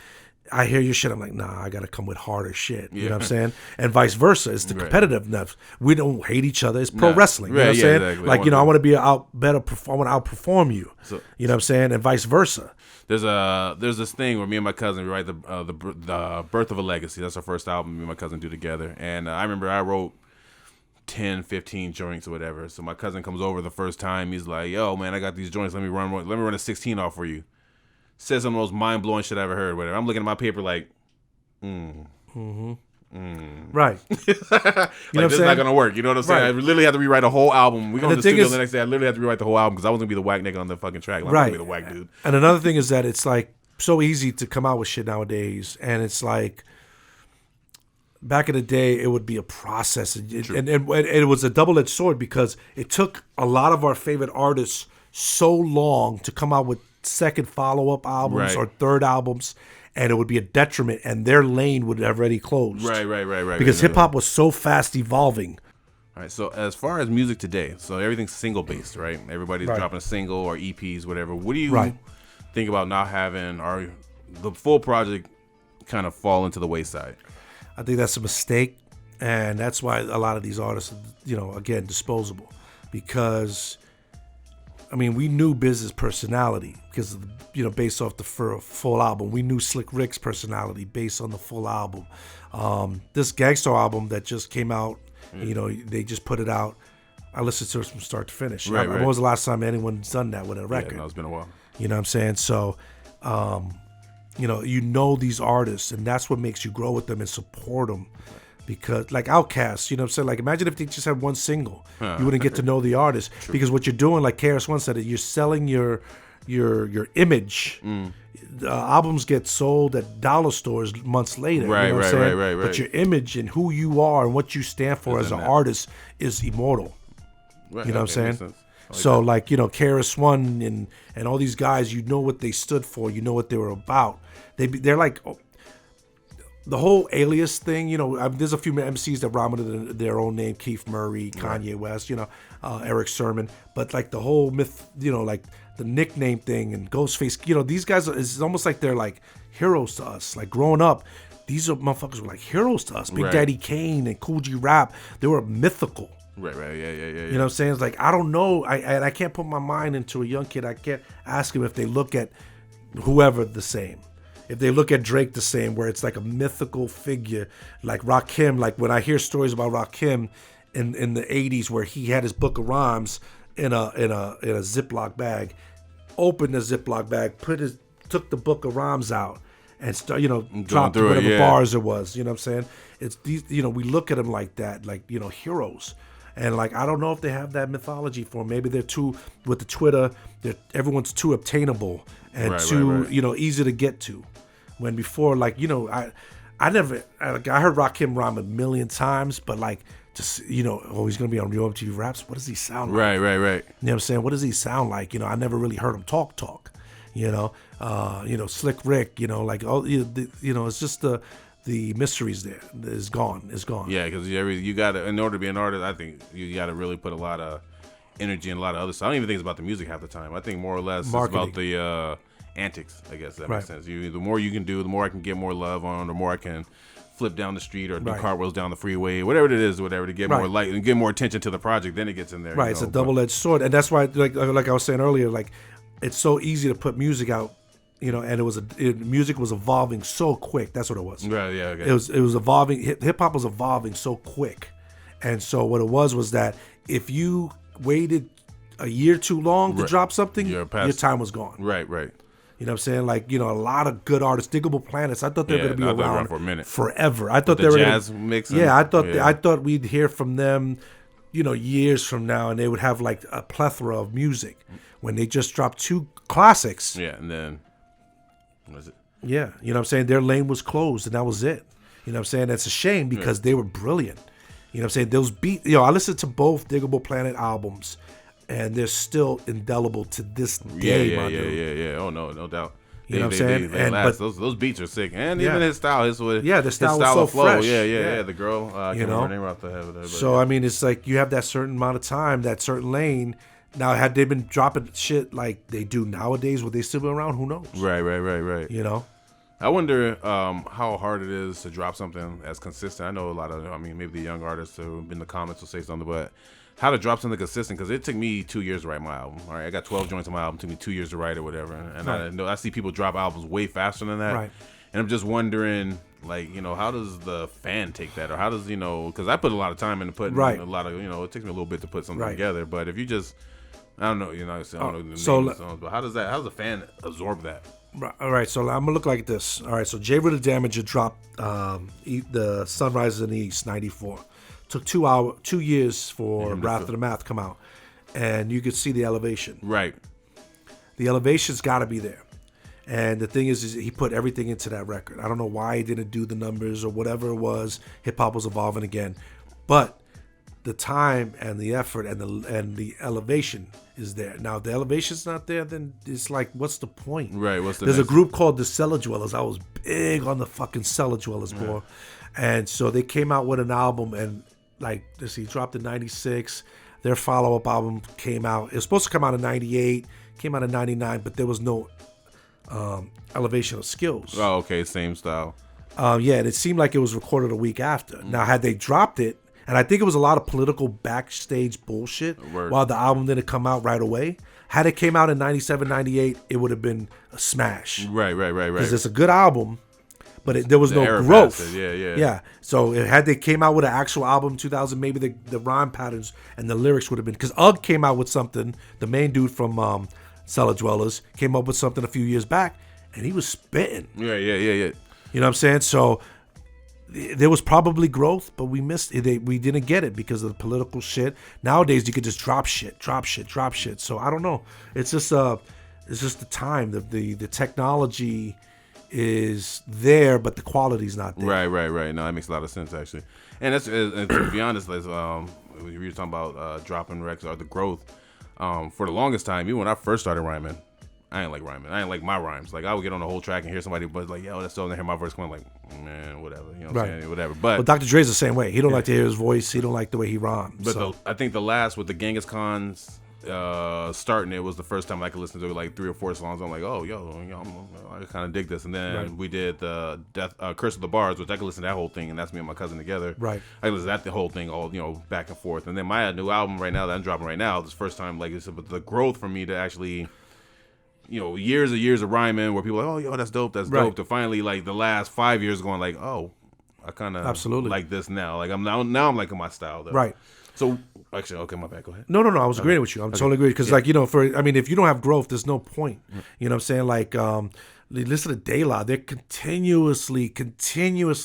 I hear your shit, I'm like, nah, I gotta come with harder shit. You know what I'm saying? And vice versa. It's the competitiveness. We don't hate each other. It's pro wrestling. You know what I'm saying? Exactly. Like, I want to be I want to outperform you. So, you know what I'm saying? And vice versa. There's this thing where me and my cousin write the Birth of a Legacy. That's our first album me and my cousin do together. And I remember I wrote 10, 15 joints or whatever. So my cousin comes over the first time. He's like, yo, man, I got these joints. Let me run a 16 off for you. Says some of the most mind-blowing shit I ever heard. Whatever. I'm looking at my paper like, Right. like, You know what I'm this is saying? not going to work. You know what I'm saying? Right. I literally had to rewrite a whole album. We go to the studio is- the next day. I literally had to rewrite the whole album because I was going to be the whack nigga on the fucking track. Like, Right. I'm going to be the whack dude. And another thing is that it's like so easy to come out with shit nowadays, and it's like back in the day it would be a process, and it was a double-edged sword because it took a lot of our favorite artists so long to come out with second follow-up albums Right. or third albums, and it would be a detriment, and their lane would have already closed. Right. Because hip-hop was so fast evolving. All right, so as far as music today, so everything's single-based, right? Everybody's Right. dropping a single or EPs, whatever. What do you Right. think about not having the full project kind of fall into the wayside? I think that's a mistake, and that's why a lot of these artists, again, disposable. Because, I mean, we knew Biz's personality because of based off the full album. We knew Slick Rick's personality based on the full album. This Gangstar album that just came out, they just put it out. I listened to it from start to finish. Right. When was the last time anyone's done that with a record? Yeah, no, it's been a while. You know what I'm saying? So, these artists, and that's what makes you grow with them and support them. Because, like Outkast, you know what I'm saying? Like, imagine if they just had one single. You wouldn't get to know the artist. Because what you're doing, like KRS-One said, you're selling your image. The albums get sold at dollar stores months later. Right, you know what I'm saying? right. But your image and who you are and what you stand for as an artist is immortal. Right, You know what I'm makes saying? sense. So KRS-One and all these guys, you know what they stood for, you know what they were about. They're like the whole alias thing. There's a few Emcees that rhyme with their own name: Keith Murray, Kanye West, Eric Sermon. But like the whole myth, like the nickname thing and Ghostface. These guys, it's almost like they're like heroes to us. Like growing up, these motherfuckers were like heroes to us. Big Right. Daddy Kane and Cool G Rap, they were mythical. Right, yeah. You know what I'm saying? It's like, I don't know. I can't put my mind into a young kid. I can't ask him if they look at whoever the same. If they look at Drake the same, where it's like a mythical figure, like Rakim. Like when I hear stories about Rakim in the 80s where he had his book of rhymes in a Ziploc bag, opened the Ziploc bag, took the book of rhymes out and dropped whatever bars it was. You know what I'm saying? It's these, we look at them like that, like, heroes. And like, I don't know if they have that mythology for them. Maybe they're too, with the Twitter, everyone's too obtainable and Right. easy to get to. When before, like, I heard Rakim rhyme a million times, but like, just, he's going to be on Real MTV Raps. What does he sound like? Right. You know what I'm saying? What does he sound like? I never really heard him talk. Slick Rick, like, it's just the mysteries there is gone. Yeah, because you got to, in order to be an artist, I think you got to really put a lot of energy and a lot of other stuff. I don't even think it's about the music half the time. I think more or less Marketing. it's about the antics, I guess that makes Right. sense. The more you can do, the more I can get more love on, the more I can flip down the street or do Right. cartwheels down the freeway, whatever it is, to get more Right. light and get more attention to the project. Then it gets in there. Right, it's a double-edged sword, and that's why, like I was saying earlier, like it's so easy to put music out, and music was evolving so quick. That's what it was. Right, yeah, okay. It was evolving. Hip hop was evolving so quick, and so what it was that if you waited a year too long to drop something, your time was gone. Right. You know what I'm saying? Like, a lot of good artists, Diggable Planets. I thought they were going to be around for a minute, forever. I thought the they were jazz gonna, mixing. Yeah, I thought we'd hear from them, years from now, and they would have like a plethora of music when they just dropped 2 classics. Yeah, and then what was it? Yeah, you know what I'm saying? Their lane was closed, and that was it. You know what I'm saying? That's a shame because they were brilliant. You know what I'm saying? Those beats, I listened to both Diggable Planet albums, and they're still indelible to this day, my dude. Yeah. Oh, no doubt. You know what I'm saying? They last. Those beats are sick, and even his style, the style was so of flow. Fresh. Yeah. Yeah. The girl, I can't remember her name off the head of it. So I mean, it's like you have that certain amount of time, that certain lane. Now, had they been dropping shit like they do nowadays, would they still be around? Who knows? Right. I wonder how hard it is to drop something as consistent. I know a lot of, maybe the young artists who in the comments will say something, but how to drop something consistent, because it took me 2 years to write my album. All right, I got 12 joints on my album. It took me 2 years to write or whatever. And I see people drop albums way faster than that. Right. And I'm just wondering, Like, how does the fan take that, or how does because I put a lot of time into putting Right. a lot of it takes me a little bit to put something Right. together. But if you just I don't know, I don't know the names of the songs, but how does the fan absorb that? All right, so I'm gonna look like this. All right, so J Rid of Damager dropped the Sunrises in the East '94. Took 2 years for Wrath of the Math come out, and you could see the elevation. Right. The elevation's got to be there, and the thing is he put everything into that record. I don't know why he didn't do the numbers or whatever it was. Hip hop was evolving again, but the time and the effort and the elevation is there. Now, if the elevation's not there, then it's like, what's the point? Right. There's a group called the Cellar Dwellers. I was big on the fucking Cellar Dwellers, boy. And so they came out with an album, and like, let's see, dropped in '96. Their follow-up album came out. It was supposed to come out in '98, came out in '99, but there was no elevation of skills. Oh, okay, same style. Yeah, and it seemed like it was recorded a week after. Now, had they dropped it, and I think it was a lot of political backstage bullshit while the album didn't come out right away. Had it came out in '97, '98, it would have been a smash. Right. Because it's a good album, but there was no era growth. passed it. Yeah. So had they came out with an actual album in 2000, maybe the rhyme patterns and the lyrics would have been. Because Ugg came out with something, the main dude from Cellar Dwellers, came up with something a few years back, and he was spitting. Yeah. You know what I'm saying? So there was probably growth, but we missed it. We didn't get it because of the political shit. Nowadays, you could just drop shit. So I don't know. It's just the time. The technology is there, but the quality's not there. Right. No, that makes a lot of sense, actually. And that's to be honest, we were talking about dropping records or the growth. For the longest time, even when I first started rhyming, I ain't like rhyming. I ain't like my rhymes. Like, I would get on the whole track and hear somebody but like, yo, that's still hear my voice going like, man, whatever. You know what I'm saying? Whatever. But Dr. Dre's the same way. He don't like to hear his voice. He don't like the way he rhymes. But I think the last with the Genghis Khan's starting, it was the first time I could listen to like 3 or 4 songs. I'm like, oh, I kind of dig this. And then we did the Curse of the Bars, which I could listen to that whole thing, and that's me and my cousin together. Right. I listened to that the whole thing, all back and forth. And then my new album right now that I'm dropping right now, this first time, like I said, but the growth for me to actually, years of rhyming where people are like, oh, yo, that's dope, to finally like the last 5 years going like, oh, I kind of absolutely like this now. Like I'm I'm liking my style though. Right. So actually, okay, my bad. Go ahead. No. I was agreeing with you. I'm totally agreeing because, if you don't have growth, there's no point. You know what I'm saying? Like, listen to De La. They're continuously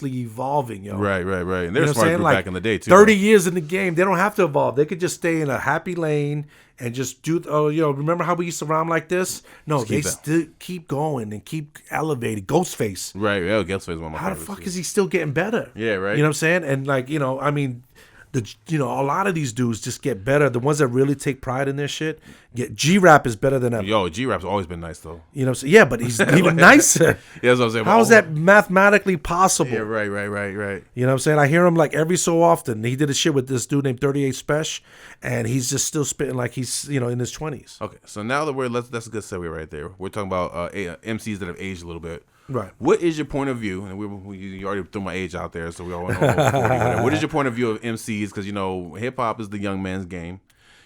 evolving, yo. Right. And they're a smart group back in the day too. 30 years in the game, they don't have to evolve. They could just stay in a happy lane and just do. Remember how we used to rhyme like this? No, they still keep going and keep elevating. Ghostface. Right. Yeah, Ghostface is one of my How the favorites, fuck too. is he still getting better? Yeah. Right. You know what I'm saying? And a lot of these dudes just get better. The ones that really take pride in their shit, G-Rap is better than ever. Yo, G-Rap's always been nice though. You know what I'm saying? Yeah, but he's even nicer. Yeah, that's what I'm saying. How is that mathematically possible? Yeah, right. You know what I'm saying? I hear him like every so often. He did a shit with this dude named 38 Special, and he's just still spitting like he's in his 20s. Okay, so now that that's a good segue right there. We're talking about MCs that have aged a little bit. Right. What is your point of view? And you already threw my age out there, so we all know 40, whatever. What is your point of view of MCs? Because hip hop is the young man's game.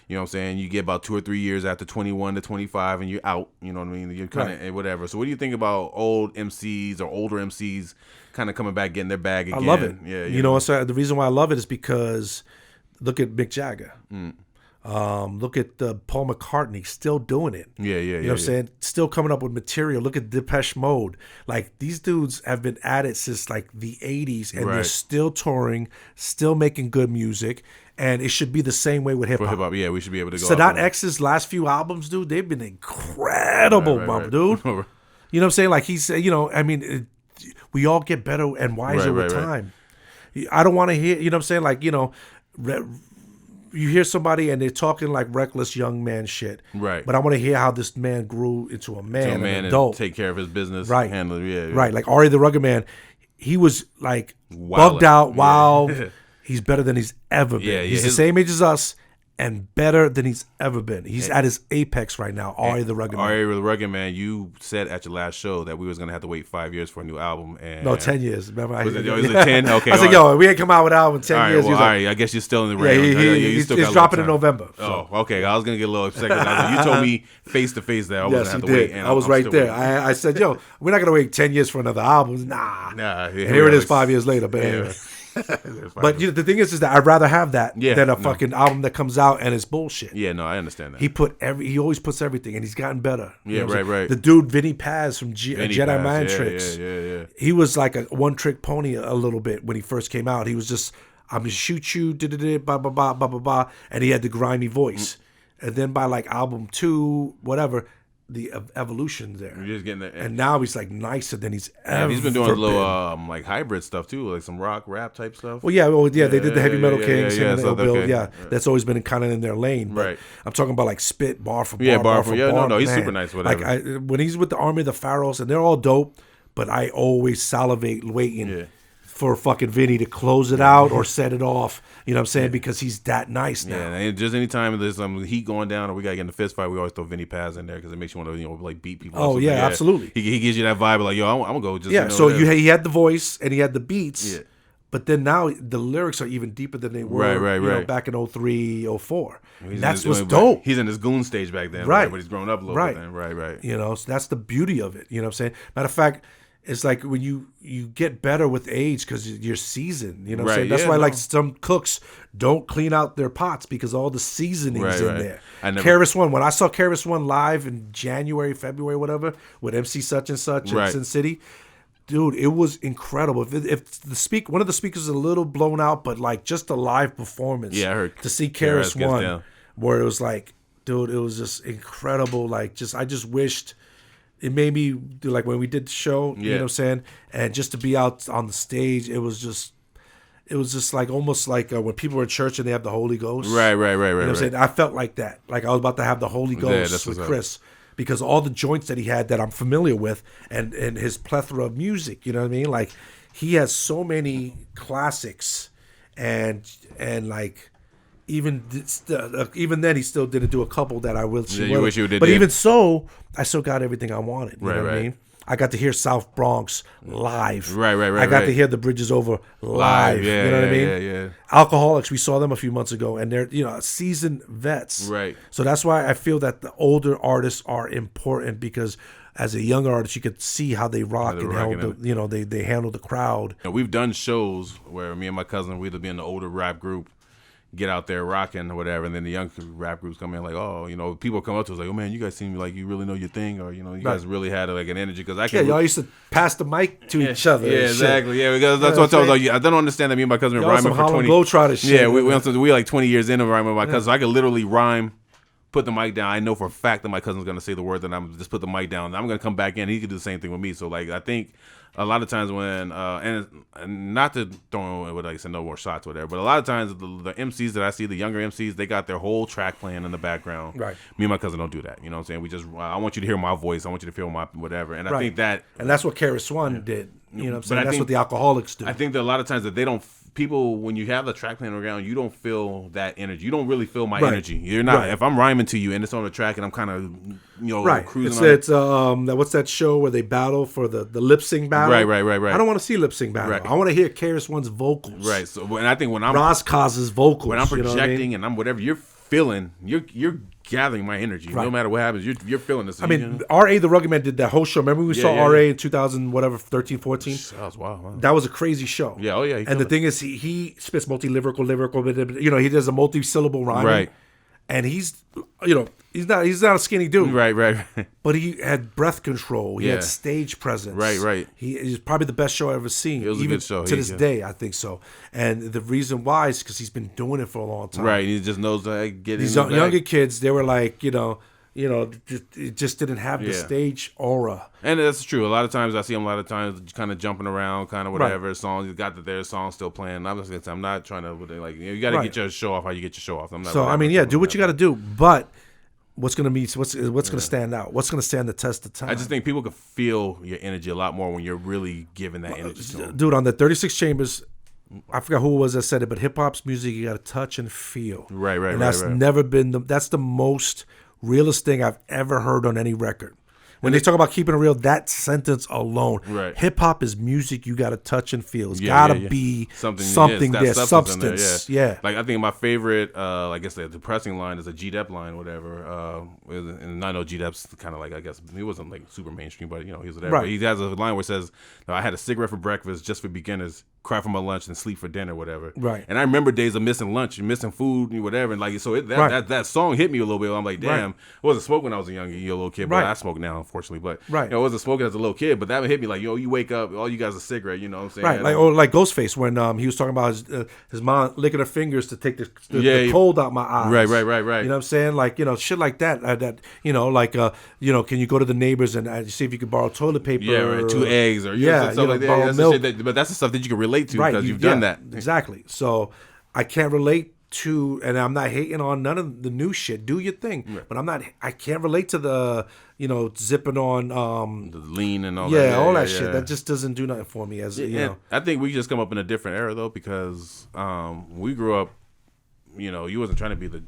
You know what I'm saying? You get about 2 or 3 years after 21 to 25, and you're out. You know what I mean? You're kind of whatever. So what do you think about old MCs or older MCs kind of coming back, getting their bag again? I love it. Yeah. You know what's the reason why I love it is because look at Mick Jagger. Look at Paul McCartney, still doing it. Yeah. You know what I'm saying? Still coming up with material. Look at Depeche Mode. Like, these dudes have been at it since like the 80s, and they're still touring, still making good music. And it should be the same way with hip hop. Yeah, we should be able to go. Sadat X's last few albums, dude, they've been incredible, dude. You know what I'm saying? Like, he's, we all get better and wiser with time. I don't want to hear, you know what I'm saying? Like, you hear somebody and they're talking like reckless young man shit. Right. But I want to hear how this man grew into a man, an adult. And take care of his business. Right. Handle, Right. Like Ari the Rugged Man, he was like bugged out, wild. He's better than he's ever been. He's the same age as us, and better than he's ever been. He's at his apex right now. R.A. the Rugged Man. R.A. the Rugged Man, you said at your last show that we was going to have to wait 5 years for a new album. And no, 10 years. Remember? Was it 10? Okay. I said, yo, we ain't come out with an album in 10 years. Well, all right. I guess you're still in the range. He's dropping in November. So. Oh, okay. I was going to get a little upset. You told me face to face that I was going to have to wait. And I was right there. I said, yo, we're not going to wait 10 years for another album. Nah. And here it is 5 years later. But anyway. But the thing is that I'd rather have that than a fucking album that comes out and it's bullshit. Yeah, no, I understand that. He always puts everything, and he's gotten better. Yeah, right. The dude Vinny Paz from Jedi Mind Tricks. Yeah. He was like a one-trick pony a little bit when he first came out. He was just, I'm gonna shoot you, blah blah blah blah blah blah, and he had the grimy voice. And then by like album 2, whatever, the evolution there. You're just getting there. And now he's like nicer than he's ever he's been doing a little like hybrid stuff too, like some rock rap type stuff. Well, they did the Heavy Metal Kings, that's always been kind of in their lane. But right. I'm talking about like spit bar for bar. No, he's super nice. Whatever. Like when he's with the Army of the Pharaohs, and they're all dope, but I always salivate waiting for fucking Vinny to close it out or set it off. You know what I'm saying? Because he's that nice now. Yeah, and just anytime there's some heat going down or we got to get in a fist fight, we always throw Vinny Paz in there because it makes you want to, like beat people. Oh, yeah, absolutely. He gives you that vibe of like, yo, I'm going to go just, yeah, so he had the voice and he had the beats, but then now the lyrics are even deeper than they were right. Back in 03, 04. That's what's dope. He's in his goon stage back then, right? But he's grown up a little bit then. Right. You know, so that's the beauty of it. You know what I'm saying? Matter of fact, it's like when you get better with age because you're seasoned. You know what I'm saying? That's why like some cooks don't clean out their pots because all the seasonings in there. KRS-One, when I saw KRS-One live in January, February, whatever, with MC such and such in Sin City, dude, it was incredible. If one of the speakers is a little blown out, but like just a live performance. Yeah, I heard to see KRS-One where it was like, dude, it was just incredible. Like I just wished. It made me do like when we did the show, you know what I'm saying? And just to be out on the stage, it was just like almost like when people are in church and they have the Holy Ghost. Right. You know what I'm saying? I felt like that. Like I was about to have the Holy Ghost with Chris because all the joints that he had that I'm familiar with and his plethora of music, you know what I mean? Like he has so many classics and like even then, he still didn't do a couple that I will. Yeah, you wish you did. But even so, I still got everything I wanted. You know what I mean? I got to hear South Bronx live. Right. I got to hear The Bridge Is Over live. Yeah, you know what I mean? Yeah. Alcoholics, we saw them a few months ago, and they're seasoned vets. Right. So that's why I feel that the older artists are important because as a younger artist, you could see how they rock they handle the crowd. We've done shows where me and my cousin we'd be in the older rap group. Get out there rocking or whatever, and then the young rap groups come in like, oh, people come up to us like, oh man, you guys seem like you really know your thing, or you guys really had like an energy because y'all used to pass the mic to each other. Yeah, exactly. Yeah, because that's what I was like. I don't understand that me and my cousin rhyming for 20. Globetrotter shit. Yeah, we like 20 years in of rhyming with my cousin. So I could literally rhyme, put the mic down. I know for a fact that my cousin's gonna say the word, and I'm just put the mic down. I'm gonna come back in. He could do the same thing with me. So like, I think. A lot of times when, and not to throw what I said, no more shots or whatever, but a lot of times the MCs that I see, the younger MCs, they got their whole track playing in the background. Right. Me and my cousin don't do that. You know what I'm saying? I want you to hear my voice. I want you to feel my whatever. And I think that. And that's what KRS-One did. You know what I'm saying? That's what the Alcoholics do. I think that a lot of times that they don't. People, when you have the track playing on the ground, you don't feel that energy. You don't really feel my energy. You're not. If I'm rhyming to you and it's on the track and I'm kind of, cruising. It's what's that show where they battle for the lip sync battle? Right. I don't want to see lip sync battle. Right. I want to hear KRS-One's vocals. Right. So, and I think when I'm Roscos's vocals, when I'm projecting and I'm whatever, you're feeling. You're gathering my energy. No matter what happens, you're feeling this. I mean, R.A. the Rugged Man did that whole show. Remember we saw R.A. in 2000, whatever, 13, 14? That was wild. That was a crazy show. Yeah, and the thing is, he spits lyrical. He does a multi-syllable rhyming. Right. And he's not a skinny dude. Right. But he had breath control. He had stage presence. Right. He's probably the best show I've ever seen. It was a good show. To this day, I think so. And the reason why is because he's been doing it for a long time. Right. He just knows how to get these younger kids, they were like, it just didn't have the stage aura. And that's true. A lot of times I see them kind of jumping around, kind of whatever songs. You got their song still playing. I'm not trying to like you got to get your show off how you get your show off. I'm not. So do what you got to do, but. What's gonna stand out? What's gonna stand the test of time? I just think people can feel your energy a lot more when you're really giving that energy to them. Dude, on the 36 Chambers, I forgot who it was that said it, but hip hop's music you got to touch and feel. Right. And that's never been that's the most realest thing I've ever heard on any record. When they talk about keeping it real, that sentence alone, right. Hip hop is music you got to touch and feel. It's got to be something there, substance. Yeah. Like I think my favorite, I guess the depressing line is a G.Dep line, whatever. And I know G.Dep's kind of like, I guess he wasn't like super mainstream, but he was whatever. Right. But he has a line where it says, "I had a cigarette for breakfast, just for beginners, cry for my lunch, and sleep for dinner, whatever." Right. And I remember days of missing lunch and missing food and whatever, and like so that song hit me a little bit. I'm like, damn, I wasn't smoking when I was a little kid, but I smoke now, unfortunately. But I wasn't smoking as a little kid, but that hit me like, you wake up, all you guys are cigarette, you know what I'm saying? Right, like Ghostface when he was talking about his mom licking her fingers to take the cold out my eyes. Right. You know what I'm saying? Like, shit like that. Can you go to the neighbors and see if you can borrow toilet paper? Yeah, right. 2 eggs or stuff like that. Borrow milk. But that's the stuff that you can relate to because you've done that. Exactly. So I can't relate to, and I'm not hating on none of the new shit. Do your thing, but I can't relate to the zipping on the lean and all that. All that shit. That just doesn't do nothing for me. I think we just come up in a different era though because we grew up. You wasn't trying to be the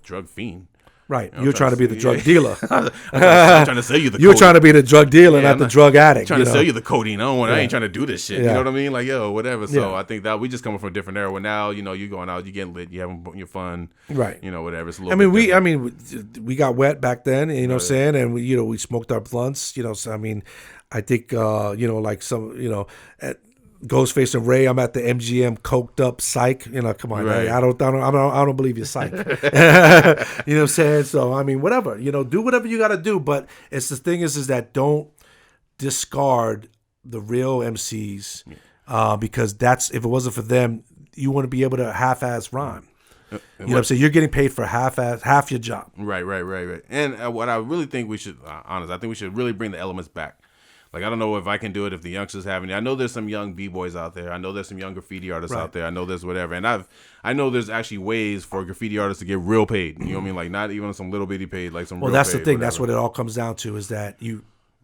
drug fiend. Right, you're trying to be the drug dealer. I'm trying to sell you the. You're trying to be the drug dealer, not the drug addict. Trying to sell you the codeine. I ain't trying to do this shit. Yeah. You know what I mean? Like whatever. So I think that we just coming from a different era. Where now you going out, you getting lit, you having your fun. Right. Whatever. It's a little. We got wet back then. You know what I'm saying? And we smoked our blunts. So I think like some Ghostface and Ray, I'm at the MGM coked up psych. Come on, right. I don't believe you're psych. You know what I'm saying? So whatever. Do whatever you got to do. But it's the thing is that don't discard the real MCs because that's if it wasn't for them, you wouldn't be able to half-ass rhyme. You know what I'm saying? You're getting paid for half your job. Right. And what I really think we should, I think we should really bring the elements back. Like, I don't know if I can do it if the youngsters haven't. I know there's some young B-boys out there. I know there's some young graffiti artists out there. I know there's whatever. And I know there's actually ways for graffiti artists to get real paid. You know what I mean? Like, not even some little bitty paid, like some real paid. Well, that's the thing. Whatever. That's what it all comes down to is that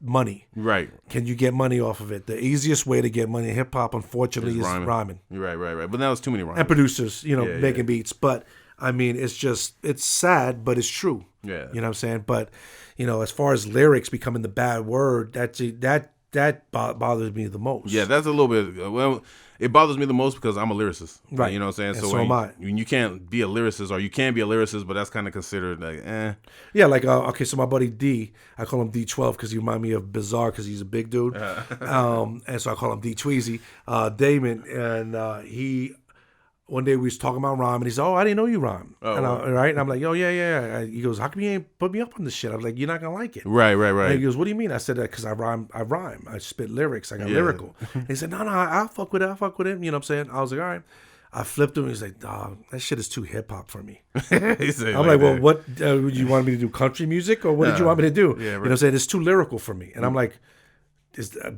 money. Right. Can you get money off of it? The easiest way to get money in hip-hop, unfortunately, is rhyming. Right. But now it's too many rhymes. And producers, making beats. But, it's sad, but it's true. Yeah. You know what I'm saying? But, as far as lyrics becoming the bad word, that bothers me the most. Yeah, that's a little bit. It bothers me the most because I'm a lyricist. Right. You know what I'm saying? And so am I. You can't be a lyricist, or you can be a lyricist, but that's kind of considered like, eh. Yeah, like, so my buddy D, I call him D12 because he reminds me of Bizarre because he's a big dude. And so I call him D Tweezy. Damon, and he... One day we was talking about rhyme, and he said, "Oh, I didn't know you rhyme." And I'm like, "Oh, yeah." He goes, "How come you ain't put me up on this shit?" I was like, "You're not gonna like it." Right. And he goes, "What do you mean?" I said, "Because I rhyme. I spit lyrics. I got lyrical." And he said, "No, I'll fuck with it. You know what I'm saying?" I was like, "All right." I flipped him. He's like, "Dog, that shit is too hip hop for me." I'm like, "Well, what would you want me to do? Country music, or what did you want me to do?" Yeah, right. You know what I'm saying? It's too lyrical for me, and I'm like.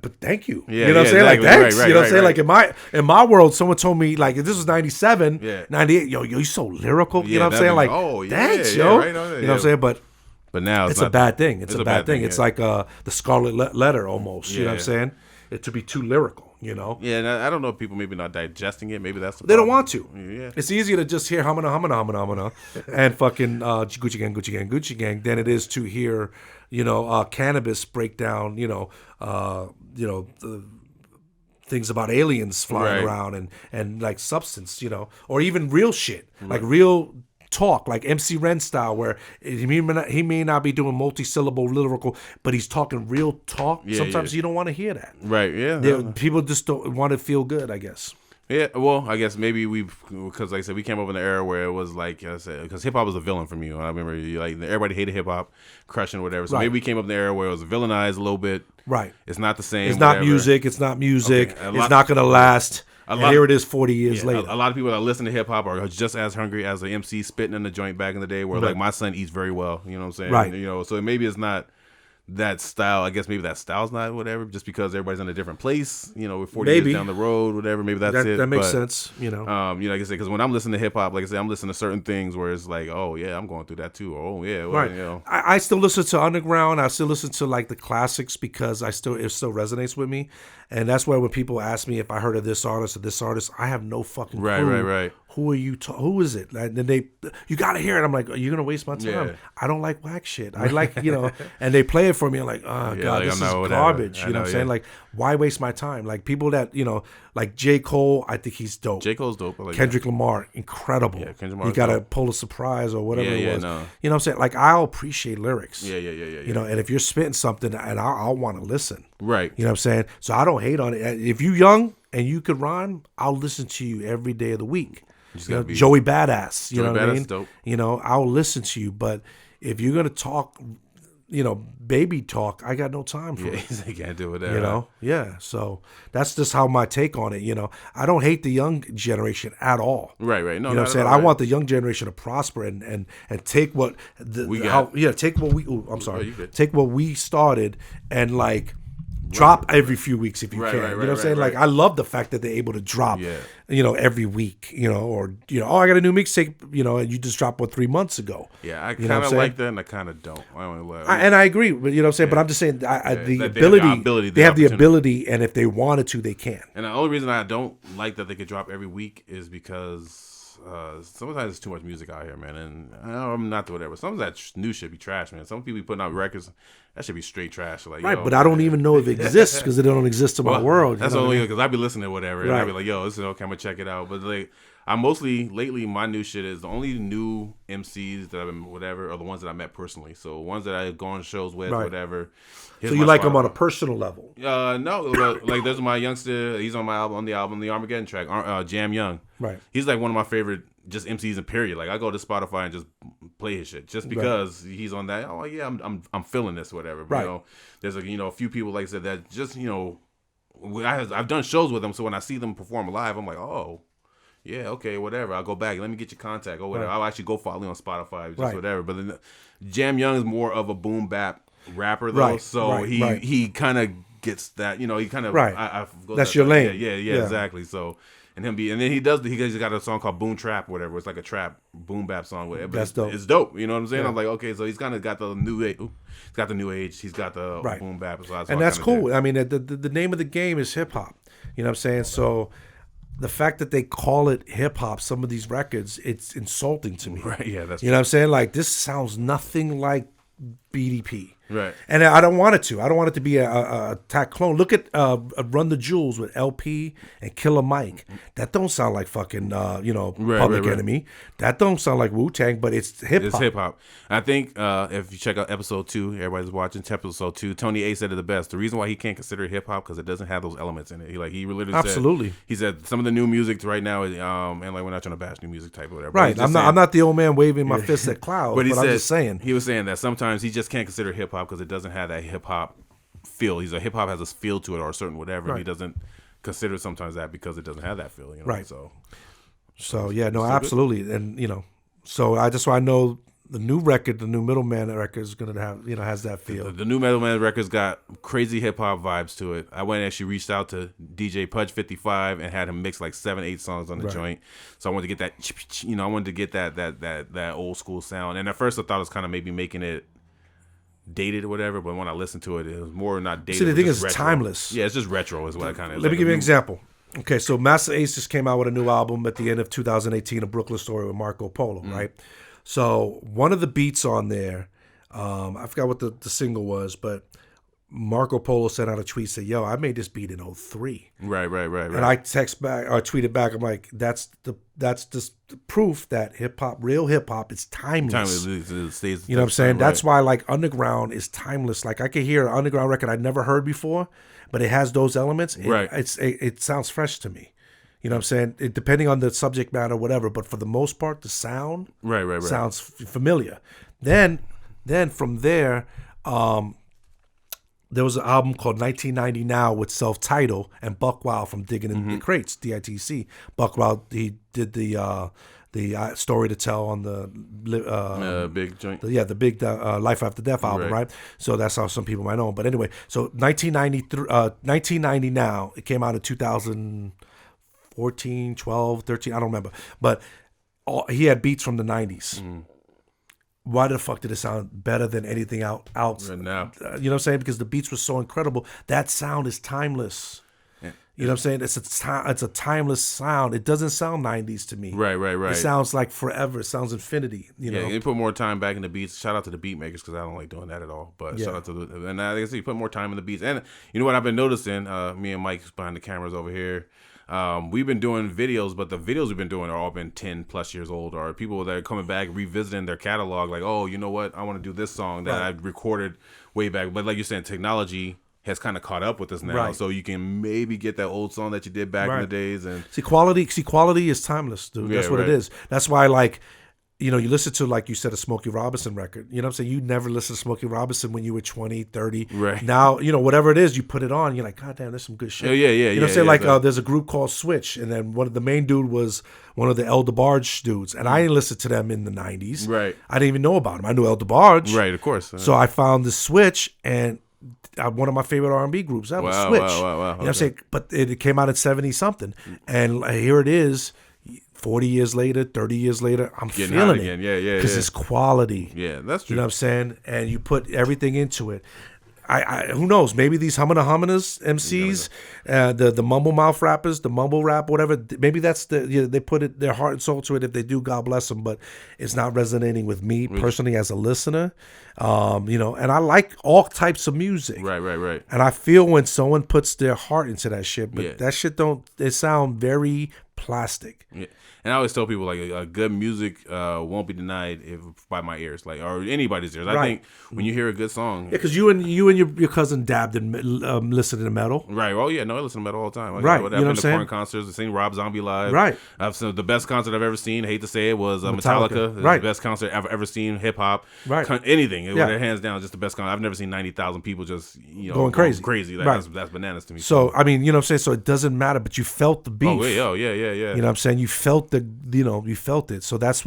But thank you. Yeah, you know what I'm saying? Exactly. Like, thanks. Right, you know what I'm saying? right. Like, in my world, someone told me, like, if this was 97, 98, yo, you're so lyrical. You know what I'm saying? Like, thanks, yo. Right, you know what I'm saying? But now it's a bad thing. It's a bad thing. It's like the Scarlet Letter almost. You know what I'm saying? To be too lyrical, Yeah, and I don't know if people maybe not digesting it. Maybe that's the They problem. don't want to. Yeah. It's easier to just hear humana, and fucking Gucci gang than it is to hear, cannabis break down, the things about aliens flying around and like substance, or even real shit, like real talk, like MC style, where he may not be doing multi-syllable lyrical, but he's talking real talk. Sometimes you don't want to hear that. Right, yeah. People just don't want to feel good, I guess. Yeah, well, I guess maybe because like I said, we came up in an era where it was like, I said, because hip hop was a villain for me. I remember everybody hated hip hop, crushing whatever. So maybe we came up in the era where it was villainized a little bit. Right. It's not the same. It's not music. It's not music. Okay. It's not going to last. And here it is 40 years later. A lot of people that listen to hip hop are just as hungry as the MC spitting in the joint back in the day where like my son eats very well. You know what I'm saying? Right. So maybe it's not that style. I guess maybe that style's not whatever, just because everybody's in a different place. You know, we're 40 Maybe. years down the road, whatever. Maybe that's it. That makes sense. You know. You know, like I said, because when I'm listening to hip hop, like I said, I'm listening to certain things where it's like, oh yeah, I'm going through that too. Or, oh yeah, well, Right. You know. I still listen to underground. I still listen to like the classics because it still resonates with me, and that's why when people ask me if I heard of this artist or this artist, I have no fucking clue. Right. Who are you? Who is it? And then you gotta hear it. I'm like, are you gonna waste my time? Yeah. I don't like whack shit. I like, you know, and they play it for me. I'm like, oh god, like, this is whatever. garbage. You know I know, what I'm saying? yeah. Like, why waste my time? Like people that, you know, like J. Cole, I think he's dope. J. Cole's dope. I like Kendrick Lamar, incredible. Yeah, Kendrick You Lamar's got a dope. Pulitzer Prize or whatever Yeah, it was. no. You know what I'm saying? Like, I'll appreciate lyrics. Yeah. You know, and if you're spitting something, and I'll want to listen. Right. You know what I'm saying? So I don't hate on it. If you young and you could rhyme, I'll listen to you every day of the week. just You know, gotta be- Joey Badass. You Joey know what I Badass mean? dope. You know, I'll listen to you. But if you're gonna talk, you know, baby talk, I got no time for Yeah, it. they can't do it. You know, yeah. So that's just how my take on it. You know, I don't hate the young generation at all. Right. No, You know what not I'm saying? at all, I right. want the young generation to prosper and take what take what we. Ooh, I'm sorry. you good. Take what we started and like drop every few weeks if you Right, can. right, You know what I'm right, saying? right. Like I love the fact that they're able to drop. Yeah. You know, every week. You know, or oh, I got a new mixtape. You know, and you just dropped one 3 months ago. Yeah, I You know kind what of I'm saying? like that, and I kind of don't. I don't know. And I agree, but you know what I'm saying. But I'm just saying, the that they have the ability, ability, the they have the opportunity. ability, and if they wanted to, they can. And the only reason I don't like that they could drop every week is because sometimes there's too much music out here, man. And I'm not the whatever. Some of that new shit be trash, man. Some people be putting out records that should be straight trash. Like, Right, yo, but I don't even know if it exists because it don't exist in my world. That's you know what I only mean? because I be listening to whatever, and I Right. be like, yo, this is okay. I'm gonna check it out. But like, I mostly lately my new shit is the only new MCs that I've been whatever are the ones that I met personally. So ones that I go on shows with, Right. whatever. So you like them on a personal level. No, like there's my youngster. He's on my album, the Armageddon track, Jam Young. Right. He's like one of my favorite just MCs in period. Like I go to Spotify and just play his shit just because he's on that. Oh yeah, I'm feeling this, whatever. But, Right. You know, there's a few people like I said that just I've done shows with them, so when I see them perform live, I'm like, oh. Yeah, okay, whatever. I'll go back. Let me get your contact or whatever. Right. I'll actually go follow you on Spotify, just Right. whatever. But then Jam Young is more of a boom bap rapper though, Right, so right, right. he kind of gets that. He kind of Right. I That's that- your lane. Yeah, Yeah. exactly. So and then he's got a song called Boom Trap, whatever. It's like a trap boom bap song. But That's dope. It's dope. You know what I'm saying? Yeah. I'm like, okay, so he's kind of got the new age. He's got the new age. He's got the Right. boom bap. So And that's cool. I mean, the name of the game is hip hop. You know what I'm saying? So the fact that they call it hip hop, some of these records, it's insulting to me. Right, yeah, that's You know what I'm saying? Like, this sounds nothing like BDP. Right. And I don't want it to. I don't want it to be a attack clone. Look at Run the Jewels with LP and Killer Mike. That don't sound like fucking Public right. Enemy. That don't sound like Wu-Tang, but it's hip hop. It's hip hop. I think if you check out episode 2, everybody's watching episode 2. Tony A said it the best. The reason why he can't consider it hip hop because it doesn't have those elements in it. He literally Absolutely. said, he said some of the new music right now is and like we're not trying to bash new music type or whatever. Right. I'm not the old man waving my fist at clouds, but, But I'm just saying. he was saying that sometimes he just can't consider hip hop because it doesn't have that hip hop feel. He's a hip hop has a feel to it or a certain whatever. And he Right. doesn't consider sometimes that because it doesn't have that feel. Right. So Yeah, no, good. absolutely. And so I know the new record, the new Middleman record is gonna have has that feel. The new Metal Man records got crazy hip hop vibes to it. I went and actually reached out to DJ Pudge 55 and had him mix like 7-8 songs on the Right. joint. So I wanted to get that, I wanted to get that old school sound. And at first I thought it was kind of maybe making it dated or whatever, but when I listened to it, it was more not dated. See, the it was thing just is, it's retro. timeless. Yeah, it's just retro is what it kind of is. Let me give you an example. Okay, so Master Ace just came out with a new album at the end of 2018, A Brooklyn Story with Marco Polo, right? So one of the beats on there, I forgot what the single was, but Marco Polo sent out a tweet, said, yo, I made this beat in 03. Right. And I text back or tweeted back, I'm like, that's the proof that real hip hop is timeless. It stays, You know what I'm saying? right. That's why like underground is timeless. Like I could hear an underground record I'd never heard before, but it has those elements. Right. It sounds fresh to me. You know what I'm saying? Depending on the subject matter, whatever. But for the most part, the sound Right. sounds familiar. Then from there, there was an album called 1990 Now with Self-Titled and Buck Wild from Digging in the Crates, DITC. Buck Wild, he did the the story to tell on the big joint. the big Life After Death album, right? So that's how some people might know him. But anyway, so 1990 now, it came out in 2014, 12, 13, I don't remember. But he had beats from the 90s. Why the fuck did it sound better than anything else? Right now. You know what I'm saying? Because the beats were so incredible. That sound is timeless. You know what I'm saying? It's a timeless sound. It doesn't sound 90s to me. Right. It sounds like forever. It sounds infinity. You know? You put more time back in the beats. Shout out to the beat makers because I don't like doing that at all. But shout out to and I guess you put more time in the beats. And you know what I've been noticing? Me and Mike behind the cameras over here. We've been doing videos, but the videos we've been doing are all been 10 plus years old, or people that are coming back revisiting their catalog, like, oh, you know what, I want to do this song that I recorded way back. But like you're saying, technology has kind of caught up with us now, so you can maybe get that old song that you did back in the days. And quality is timeless, dude. That's what it is. That's why, like, you know, you listen to, like you said, a Smokey Robinson record. You know what I'm saying? You never listened to Smokey Robinson when you were 20, 30. Right. Now, you know, whatever it is, you put it on, you're like, God damn, there's some good shit. Yeah. You know what I'm saying? Like, there's a group called Switch, and then the main dude was one of the El DeBarge dudes, and I didn't listen to them in the 90s. Right. I didn't even know about them. I knew El DeBarge. Right, of course. So I found the Switch, and one of my favorite R&B groups. That was Switch. Wow. You know what I'm saying? But it came out in 70-something, and here it is. 40 years later, 30 years later, I'm feeling it. Yeah. Because it's quality. Yeah, that's true. You know what I'm saying? And you put everything into it. I who knows? Maybe these Humana Emcees, the mumble mouth rappers, the mumble rap, whatever. Maybe that's they put their heart and soul to it. If they do, God bless them. But it's not resonating with me personally as a listener. You know, and I like all types of music. Right. And I feel when someone puts their heart into that shit, but that shit it sound very plastic. Yeah. And I always tell people, like, good music won't be denied by my ears, like, or anybody's ears. I think when you hear a good song, because you and your cousin dabbed in listening to metal, right? Well, yeah, no, I listen to metal all the time. Like, right, I've been to Korn concerts. I've seen Rob Zombie live. Right. I've seen the best concert I've ever seen. I hate to say it, was Metallica. Right. The best concert I've ever seen. Hip hop. Right. Anything. Hands down, just the best concert. I've never seen 90,000 people just going crazy. Like, that's bananas to me. So I mean, you know what I'm saying. So it doesn't matter, but you felt the beef. Oh yeah. You know what I'm saying. You felt you felt it. So that's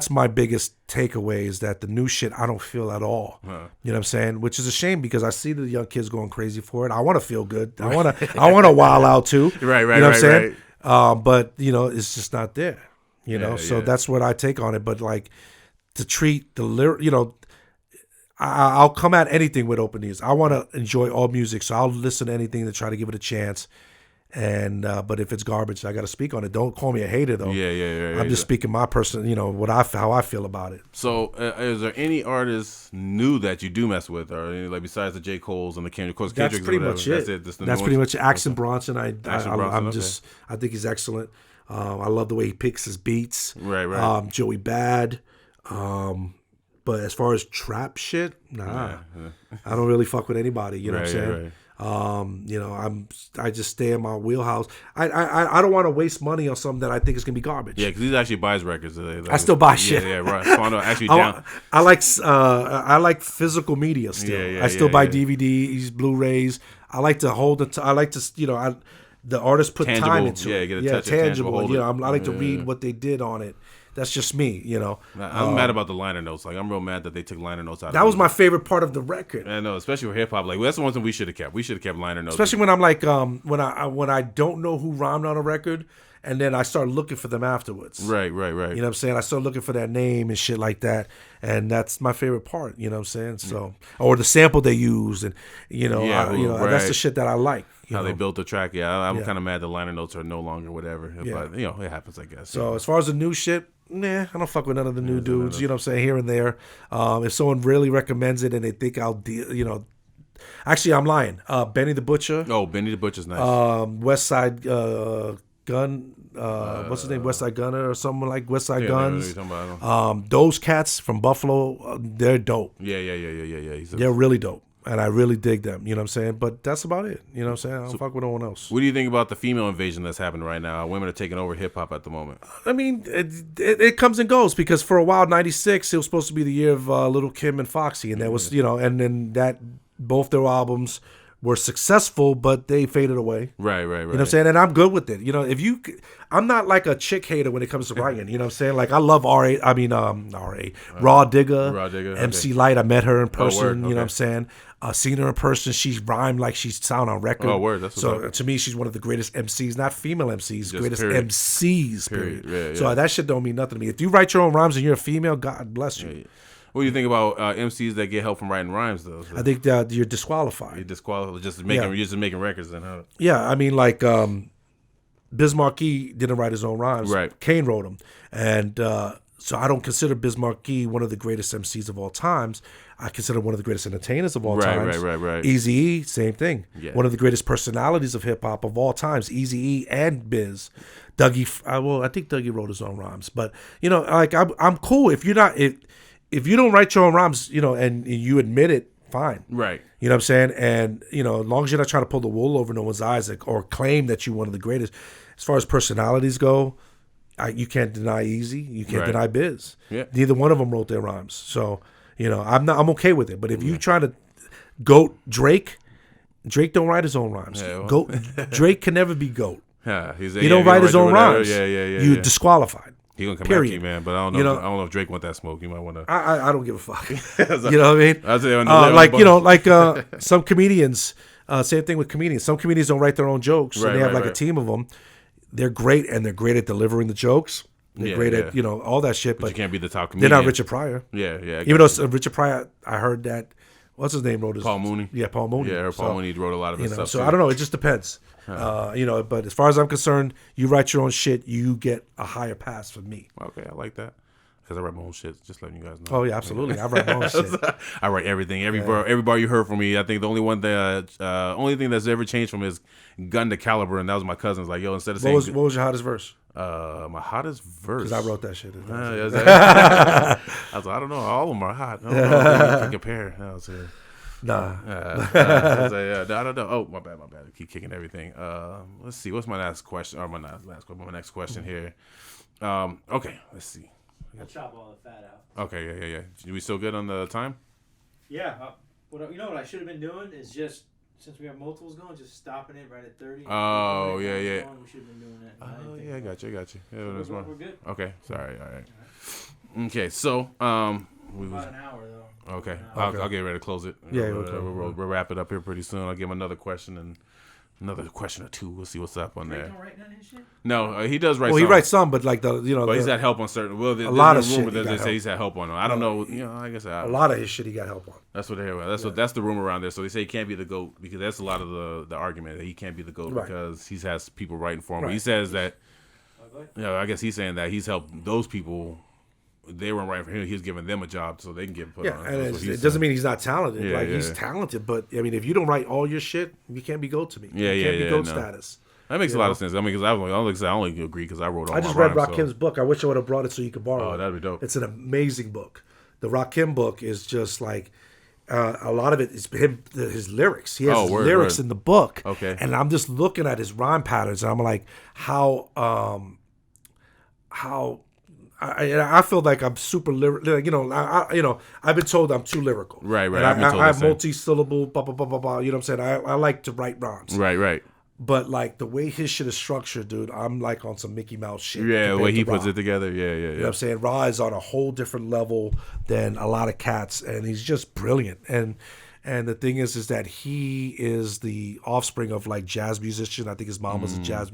my biggest takeaway, is that the new shit I don't feel at all. You know what I'm saying? Which is a shame, because I see the young kids going crazy for it. I want to feel good. I want to wild out too. Right. You know what I'm saying? But you know, it's just not there. You know, so that's what I take on it. But like, to treat the lyric, you know, I'll come at anything with open ears. I want to enjoy all music, so I'll listen to anything to try to give it a chance. And but if it's garbage, I got to speak on it. Don't call me a hater, though. Yeah. I'm just speaking my personal, you know, how I feel about it. So, is there any artists new that you do mess with, or any, like, besides the J. Cole's and the Kendrick? That's pretty much it. That's pretty much it. Accent Bronson. I think he's excellent. I love the way he picks his beats. Right. Joey Bad. But as far as trap shit, nah. I don't really fuck with anybody. You know what I'm saying? Right. You know, I just stay in my wheelhouse. I don't want to waste money on something that I think is gonna be garbage. Yeah, because he actually buys records. I still buy shit. Yeah, right. So actually, down. I like physical media still. I still buy DVDs, Blu-rays. I like to hold it. I like to, you know, the artist put tangible, time into it. Get a touch tangible. You know, I like to read what they did on it. That's just me, you know. I'm mad about the liner notes. Like, I'm real mad that they took liner notes out. That was my favorite part of the record. I know, especially with hip hop. Like, that's the one thing we should have kept. We should have kept liner notes. Especially when I'm like, when I don't know who rhymed on a record, and then I start looking for them afterwards. Right. You know what I'm saying? I start looking for that name and shit like that, and that's my favorite part. You know what I'm saying? So, or the sample they used, and that's the shit that I like. How they built the track. Yeah, I'm kind of mad the liner notes are no longer whatever. But, you know, it happens, I guess. So, as far as the new shit, nah, I don't fuck with none of the new dudes. You know what I'm saying? Here and there. If someone really recommends it and they think I'll deal, you know. Actually, I'm lying. Benny the Butcher. Oh, Benny the Butcher's nice. West Side Gun. What's his name? West Side Gunner or something like West Side Guns. Those cats from Buffalo, they're dope. Yeah. They're really dope. And I really dig them, you know what I'm saying? But that's about it, you know what I'm saying? I don't fuck with no one else. What do you think about the female invasion that's happening right now? Women are taking over hip-hop at the moment. I mean, it comes and goes, because for a while, 96, it was supposed to be the year of Little Kim and Foxy, and there was, you know, and then that, both their albums were successful, but they faded away. Right. You know what I'm saying? And I'm good with it. You know, I'm not like a chick hater when it comes to writing. You know what I'm saying? Like I love Raw Digga, MC Light. I met her in person. You know what I'm saying? Seen her in person. She's rhymed like she's sound on record. Oh, word. That's so to me, she's one of the greatest MCs, not female MCs, Just greatest period. MCs. Period. Yeah. So that shit don't mean nothing to me. If you write your own rhymes and you're a female, God bless you. Yeah. What do you think about MCs that get help from writing rhymes though? So I think that you're disqualified. you're disqualified just making records then, huh? Yeah, I mean, like Biz Markie didn't write his own rhymes. Right. Kane wrote them, and so I don't consider Biz Markie one of the greatest MCs of all times. I consider one of the greatest entertainers of all times. Right. Eazy-E, same thing. Yeah. One of the greatest personalities of hip hop of all times. Eazy-E and Biz. Dougie, I think Dougie wrote his own rhymes, but you know, like I'm cool if you're not if you don't write your own rhymes, you know, and you admit it, fine. Right. You know what I'm saying? And, you know, as long as you're not trying to pull the wool over no one's eyes or claim that you're one of the greatest. As far as personalities go, you can't deny Eazy. You can't deny Biz. Yeah. Neither one of them wrote their rhymes. So, you know, I'm okay with it. But if you try to goat Drake don't write his own rhymes. Yeah, well. Drake can never be goat. Yeah, He don't write his own rhymes. Yeah. You're disqualified. He gonna come Period. back to you, man. But I don't know. You know, I don't know if Drake want that smoke. You might want to. I don't give a fuck. You know what I mean? I say on the like you know, like some comedians. Same thing with comedians. Some comedians don't write their own jokes, so they have a team of them. They're great, and they're great at delivering the jokes. They're great at all that shit. But you can't be the top comedian. they're not Richard Pryor. Yeah. Even though Richard Pryor, I heard that. What's his name? Wrote his Paul Mooney. Yeah, Paul Mooney. Yeah, Paul Mooney wrote a lot of his stuff. So too. I don't know. It just depends. You know, but as far as I'm concerned, you write your own shit, you get a higher pass from me. Okay, I like that because I write my own shit. Just letting you guys know. Oh yeah, absolutely. I write my own shit. I write everything. Every bar you heard from me. I think the only thing that's ever changed from is gun to caliber, and that was my cousin's. Like, yo, instead of saying What was your hottest verse? My hottest verse. Because I wrote that shit. I was like, I don't know. All of them are hot. I don't know if you can compare. I was Nah. I don't know. Oh, my bad. I keep kicking everything. Let's see. What's my last question? Or my next question here. Okay, let's see. I'll chop all the fat out. Okay, yeah. We still good on the time? Yeah. You know what I should have been doing is just, since we have multiples going, just stopping it right at 30. Oh, yeah. We should have been doing that. Oh, yeah, I got you. Yeah, So we're good. Okay, sorry. All right. Okay, so About an hour, though. Okay, I'll get ready to close it. Yeah, we'll wrap it up here pretty soon. I'll give him another question or two. We'll see what's up on Drake there. don't write none of his shit? No, he does write. Well, some. he writes some, but like but he's had help on certain. Well, a lot of rumor shit. that they say he's had help on. I don't know. You know, I guess a lot of his shit he got help on. That's what they. That's the rumor around there. So they say he can't be the GOAT because that's a lot of the argument that he can't be the GOAT because he has people writing for him. But he says that. I guess he's saying that he's helped those people. They weren't writing for him. He was giving them a job so they can get put on. And it doesn't mean he's not talented. He's talented, but I mean, if you don't write all your shit, you can't be GOAT to me. You can't be GOAT status. That makes a lot of sense. I mean, because I only agree because I wrote all my rhymes. I just read Rakim's book. I wish I would have brought it so you could borrow it. Oh, that'd be dope. It's an amazing book. The Rakim book is just like a lot of it is his lyrics. He has lyrics in the book. Okay. And I'm just looking at his rhyme patterns, and I'm like, how I feel like I'm super lyrical. I've been told I'm too lyrical. Right. And I have multi-syllable, blah, blah, blah, blah, blah. You know what I'm saying? I like to write rhymes. Right. But like the way his shit is structured, dude, I'm like on some Mickey Mouse shit. Yeah, the way he puts it together. Yeah. You know what I'm saying? Ra is on a whole different level than a lot of cats, and he's just brilliant. And the thing is that he is the offspring of like jazz musician. I think his mom was a jazz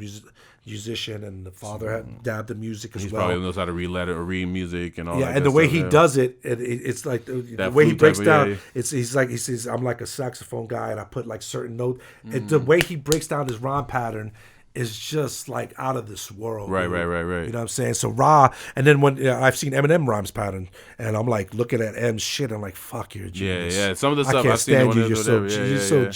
musician, and the father had dabbed in music as well. He probably knows how to read music and all that. Yeah, and the way he does it, it's like the way he breaks down. He says, I'm like a saxophone guy, and I put like certain notes. The way he breaks down his rhyme pattern is just like out of this world. Right. You know what I'm saying? So Ra, and then when I've seen Eminem rhymes pattern, and I'm like looking at M's shit, I'm like, fuck, you're a genius. Yeah. Some of the stuff I can't stand you. You're so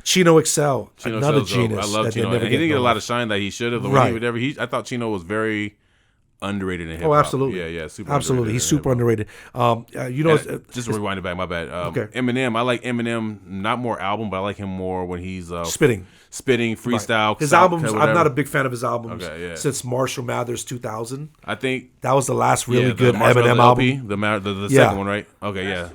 Chino Excel, another genius. I love Chino. And he didn't get a lot of shine that he should have. Right. I thought Chino was very underrated in hip hop. Oh, absolutely. Yeah, super. Absolutely, he's super underrated. Just to rewind it back, my bad. Eminem, I like Eminem, not more album, but I like him more when he's spitting, freestyle. Right. His albums, I'm not a big fan of his albums. Okay, yeah. Since Marshall Mathers 2000, I think that was the last really good Eminem album. The second one, right? Okay, yeah.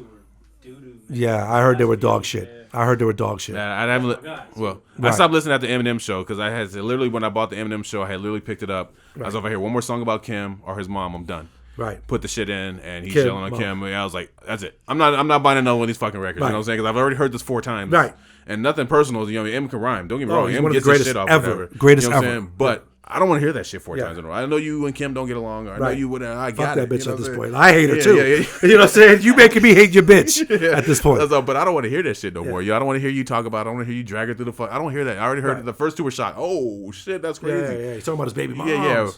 Yeah, I heard they were dog shit. I heard they were dog shit. I haven't. Well, I Right. stopped listening at the Eminem show because I had literally when I bought the Eminem show, I had literally picked it up. I was like, if I hear one more song about Kim or his mom, I'm done. Right. Put the shit in, and he's Kim, yelling on mom. Kim. And I was like, that's it. I'm not buying another one of these fucking records. Right. You know what I'm saying? Because I've already heard this 4 times. Right. And nothing personal. You know, M can rhyme. Don't get me wrong. he's M one of the gets his greatest shit off. ever. Whatever. Greatest you know what I'm ever. saying? But I don't want to hear that shit 4 Yeah. times in a row. I know you and Kim don't get along. I know Right. you wouldn't. I Fuck got that it. bitch You know at this what I'm point. saying? I hate her Yeah, too. yeah. You know what I'm saying? You making me hate your bitch at this point. But I don't want to hear that shit no more. Yo, I don't want to hear you talk about it. I don't want to hear you drag her through the fuck. I don't want to hear that. I already heard the first 2 were shot. Oh shit, that's crazy. Yeah. He's talking about his baby moms. Yeah.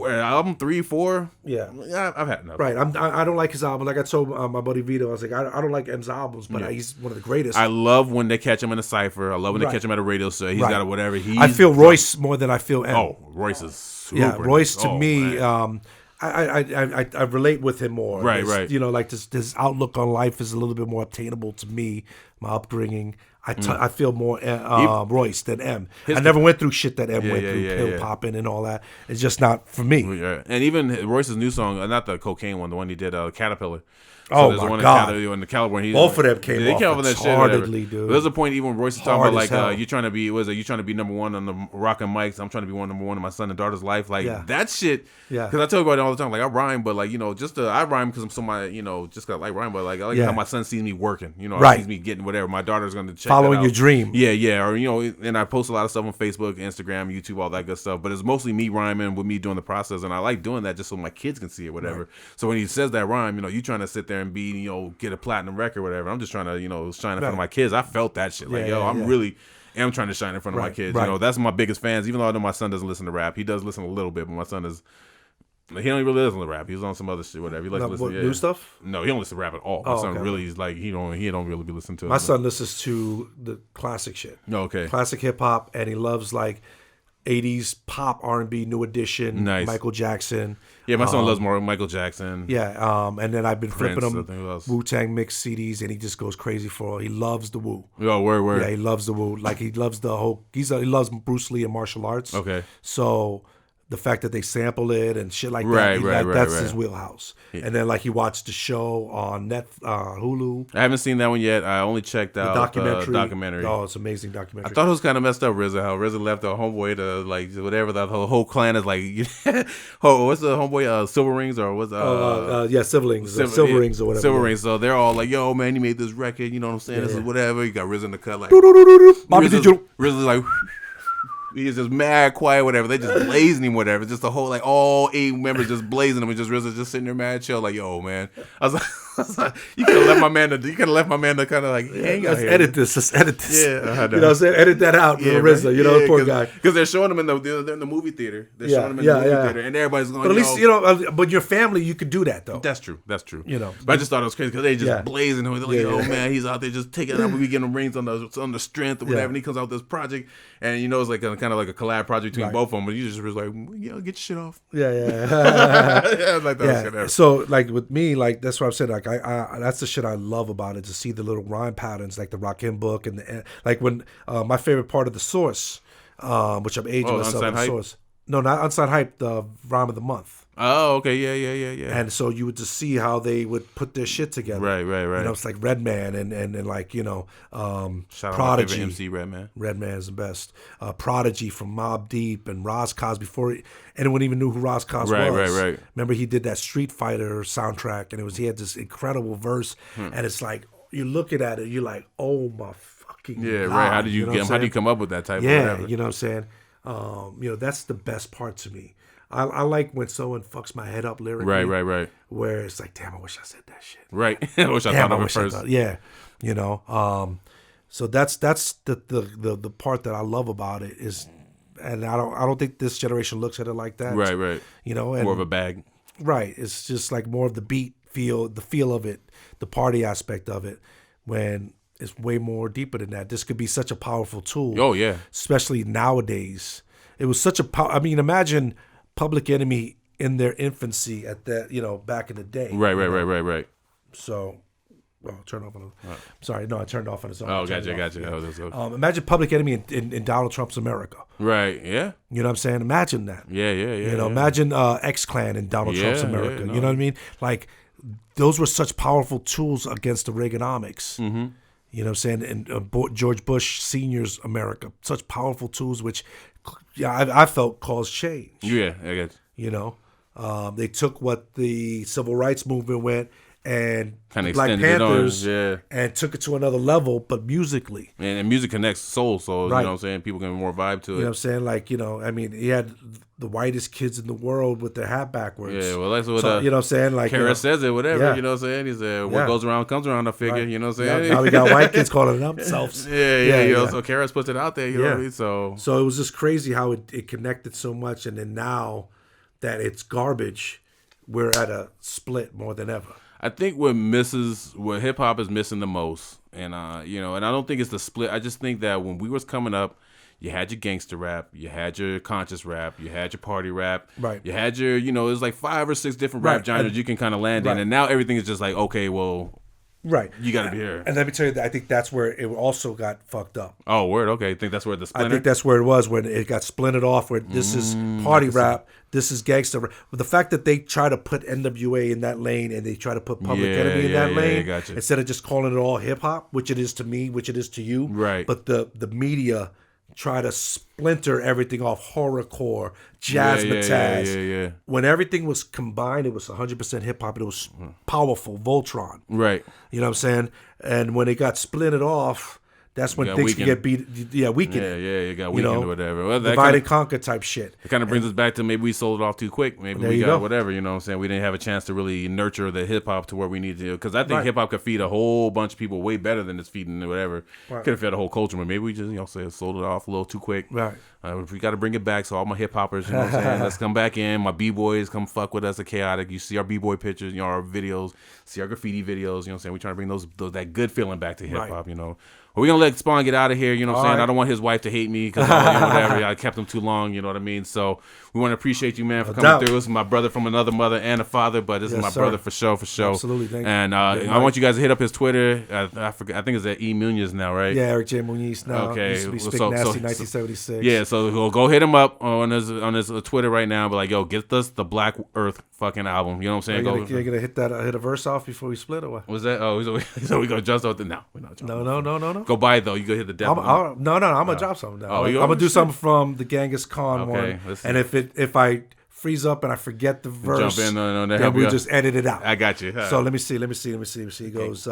Album 3, 4. Yeah. I've had enough. Right. I don't like his album. Like I told my buddy Vito, I was like, I don't like M's albums, but he's one of the greatest. I love when they catch him in a cipher. I love when they Right. catch him at a radio show. He's Right. got a whatever. I feel Royce more than I feel M. Oh, Royce is super. yeah. Royce to Oh, me, man. I relate with him more. Right, right. You know, like this outlook on life is a little bit more obtainable to me. My upbringing, I feel more Royce than M. I never went through shit that M went through, pill popping and all that. It's just not for me. Yeah. And even Royce's new song, not the cocaine one, the one he did, Caterpillar. Oh, there's my one God. In the California. Both of them came off on that shit. Whatever. retardedly, dude. But there's a point even when Royce is talking Hard about as like hell. you trying to be you trying to be number 1 on the rock and mics. I'm trying to be number 1 in my son and daughter's life. Like that shit. Yeah. Because I tell you about it all the time. Like I rhyme, but like I rhyme because I'm so just got like rhyme, but like I like how my son sees me working. You know, Right. sees me getting whatever. My daughter's going to check Following that out. your dream. Yeah, or and I post a lot of stuff on Facebook, Instagram, YouTube, all that good stuff. But it's mostly me rhyming with me doing the process, and I like doing that just so my kids can see it, whatever. Right. So when he says that rhyme, you trying to sit there and be, get a platinum record, whatever. I'm just trying to, shine in front of my kids. I felt that shit. Like, I'm really am trying to shine in front of my kids. Right. That's my biggest fans. Even though I know my son doesn't listen to rap, he does listen a little bit, but my son is. He don't really listen to rap. He's on some other shit, whatever. He likes to listen to new stuff. No, he don't listen to rap at all. My son really is like he don't really be listening to it. My son listens to the classic shit. Okay. Classic hip hop, and he loves like 80s pop, R&B, New Edition, Nice. Michael Jackson. Yeah, my son loves more Michael Jackson. Yeah, and then I've been Prince, flipping I think who him else? Wu-Tang mix CDs, and he just goes crazy for it. He loves the Wu. Oh, word. Yeah, he loves the Wu. Like he loves the whole. He loves Bruce Lee and martial arts. Okay. So the fact that they sample it and shit like Right, that, right, that's right. his wheelhouse. Yeah. And then like he watched the show on Hulu. I haven't seen that one yet. I only checked out the documentary. Oh, it's an amazing documentary. I thought it was kind of messed up, RZA. How RZA left the homeboy to like whatever the whole clan is like. What's the homeboy? Silver Rings or what's Silver Rings or whatever. Silver Rings. So they're all like, "Yo, man, you made this record. You know what I'm saying? This is whatever." You got RZA in the cut like. RZA's like. He's just mad quiet, whatever. They just blazing him, whatever. Just the whole like all 8 members just blazing him, and just RZA just sitting there mad chill, like, yo, man. I was like you could have left my man to kind of like hang out Let's here. edit this. Yeah, I know. You know what I'm saying? Edit that out, RZA. Poor guy. Because they're showing him they're in the movie theater. They're showing him in the movie theater, and everybody's going. But at least but your family, you could do that though. That's true. But I just thought it was crazy because they just blazing him. They're like, yo, man, he's out there just taking out. We getting him rings on the strength or whatever. And he comes out with this project, and it's like kind of like a collab project between both of them. But you just was like, get your shit off. Yeah. Like that. So like with me, like that's what I'm saying. Like I that's the shit I love about it, to see the little rhyme patterns, like the Rakim book and like when my favorite part of the Source, which I'm aging myself on the Source. No, not Unsigned Hype, the rhyme of the month. Oh, okay, yeah. And so you would just see how they would put their shit together. Right. It's like Redman and like shout out Prodigy. my MC Redman. Redman is the best. Prodigy from Mobb Deep and Rozcos before anyone even knew who Rozcos was. Right. Remember he did that Street Fighter soundtrack, and he had this incredible verse, and it's like you're looking at it, you're like, oh my fucking God. Right. How did you get? How do you come up with that type? of whatever? You know what I'm saying. That's the best part to me. I like when someone fucks my head up lyrically. Right. Where it's like, damn, I wish I said that shit. Right. I wish I thought of it first. So that's the part that I love about it is, and I don't think this generation looks at it like that. Right. And, more of a bag. Right. It's just like more of the beat feel, the feel of it, the party aspect of it, when it's way more deeper than that. This could be such a powerful tool. Oh yeah. Especially nowadays. It was such a imagine Public Enemy in their infancy at that, back in the day. Right. So, turn off on it. Sorry, no, I turned off on its own. Oh, gotcha. Imagine Public Enemy in Donald Trump's America. Right, yeah. You know what I'm saying? Imagine that. Yeah. Imagine X-Clan in Donald Trump's America. Yeah, no. You know what I mean? Like, those were such powerful tools against the Reaganomics. Mm-hmm. You know what I'm saying? And George Bush Sr.'s America, such powerful tools, which I felt caused change. Yeah, I guess. You know, they took what the civil rights movement went and Kind of Black extended Panthers it on, yeah. and took it to another level, but musically. And music connects soul, so Right. you know what I'm saying? People get more vibe to it. You know what I'm saying? Like, you know, I mean, he had the whitest kids in the world with their hat backwards. Yeah, well, that's what So, you know what I'm saying? Like, Kara says it, whatever, yeah. you know what I'm saying? He said, what Yeah. goes around comes around, I figure, Right. you know what I'm saying? Now we got white kids calling themselves. Yeah, you know, so Kara's puts it out there, you know what I mean? So it was just crazy how it connected so much, and then now that it's garbage, we're at a split more than ever. I think what hip hop is missing the most, and you know, and I don't think it's the split. I just think that when we was coming up, you had your gangster rap, you had your conscious rap, you had your party rap, Right. You had your, you know, there's like 5 or 6 different rap genres you can kind of land in, and now everything is just like, okay, well, right, you got to be here. And let me tell you that I think that's where it also got fucked up. Oh, word, okay. I think that's where the splinter. I think that's where it was when it got splintered off. Where this is party rap, this is gangster rap. But the fact that they try to put NWA in that lane and they try to put Public Enemy in that lane gotcha. instead of just calling it all hip hop, which it is to me, which it is to you. Right. But the media try to splinter everything off horrorcore, jazzmatazz. Yeah. When everything was combined, it was 100% hip hop. It was powerful, Voltron. Right. You know what I'm saying? And when it got splintered off, that's when things can get beat. Yeah, weakened. Yeah, you got weakened or whatever. Well, that divide and conquer type shit. It kind of brings us back to maybe we sold it off too quick. Maybe There we you got go. whatever, you know what I'm saying? We didn't have a chance to really nurture the hip hop to where we need to. Because I think Right. hip hop could feed a whole bunch of people way better than it's feeding whatever. Right. Could have fed a whole culture, but maybe we just, you know, sold it off a little too quick. Right. We got to bring it back. So all my hip hoppers, you know what I'm saying? Let's come back in. My B-boys, come fuck with us at KayATick. You see our B-boy pictures, you know, our videos, see our graffiti videos, you know what I'm saying? We're trying to bring those that good feeling back to hip hop, you know. We're going to let Spawn get out of here, you know what I'm saying? right. I don't want his wife to hate me because, you know, whatever. I kept him too long, you know what I mean? So we want to appreciate you, man, for coming through. This is my brother from another mother and a father, but this is my brother for sure. Absolutely, thank you. And I want you guys to hit up his Twitter. I forget. I think it's at E. Munoz now, right? Yeah, Eric J. Muniz now. Okay. Used to be Spick So- Nasty so- 1976. Yeah, so we'll go hit him up on his Twitter right now. But like, yo, get us the Black Earth fucking album. You know what I'm saying? You're gonna hit a verse off before we split or what? Was that? Oh, so we gonna just out the no, we're not. No. Go buy it though. You go hit the death. I'm gonna drop something now. Oh, I'm you gonna do shit. something from the Genghis Khan Okay, one. let's And if I freeze up and I forget the verse, Jump in, no, then help we you out. just edit it out. I got you. So let me see. It goes,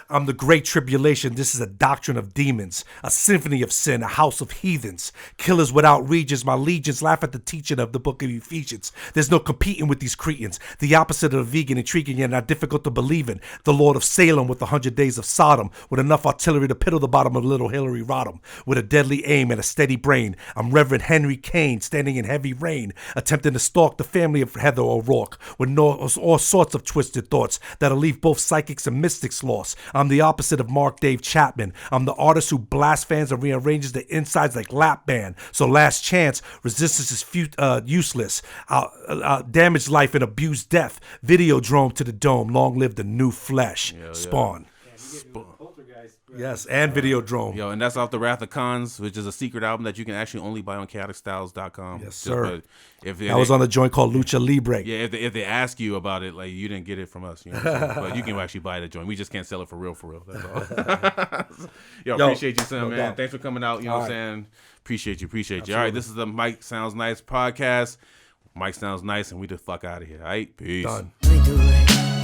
I'm the great tribulation. This is a doctrine of demons, a symphony of sin, a house of heathens, killers without regions. My legions laugh at the teaching of the book of Ephesians. There's no competing with these Cretans. The opposite of the vegan, intriguing and not difficult to believe in. The Lord of Salem with 100 days of Sodom, with enough artillery to piddle the bottom of little Hillary Rodham, with a deadly aim and a steady brain. I'm Reverend Henry Kane, standing in heavy rain, attempting to stalk the family of Heather O'Rourke, with all sorts of twisted thoughts that'll leave both psychics and mystics lost. I'm the opposite of Mark Dave Chapman. I'm the artist who blasts fans and rearranges the insides like lap band. So last chance, resistance is useless. Damaged life and abused death. Videodrome to the dome. Long live the new flesh. Spawn. Yes, and Videodrome. Yo, and that's off the Wrath of Khans, which is a secret album that you can actually only buy on KayATickStyles.com. Yes, sir. If I was on a joint called Lucha Libre. Yeah, if they ask you about it, like you didn't get it from us, you know what I'm saying? But you can actually buy the joint. We just can't sell it for real. That's all. Yo, appreciate you, son, man. Thanks for coming out. You know what I'm saying? Appreciate you. Absolutely. All right, this is the Mike Sounds Nice podcast. Mike Sounds Nice, and we the fuck out of here. All right, peace. Done. We do it.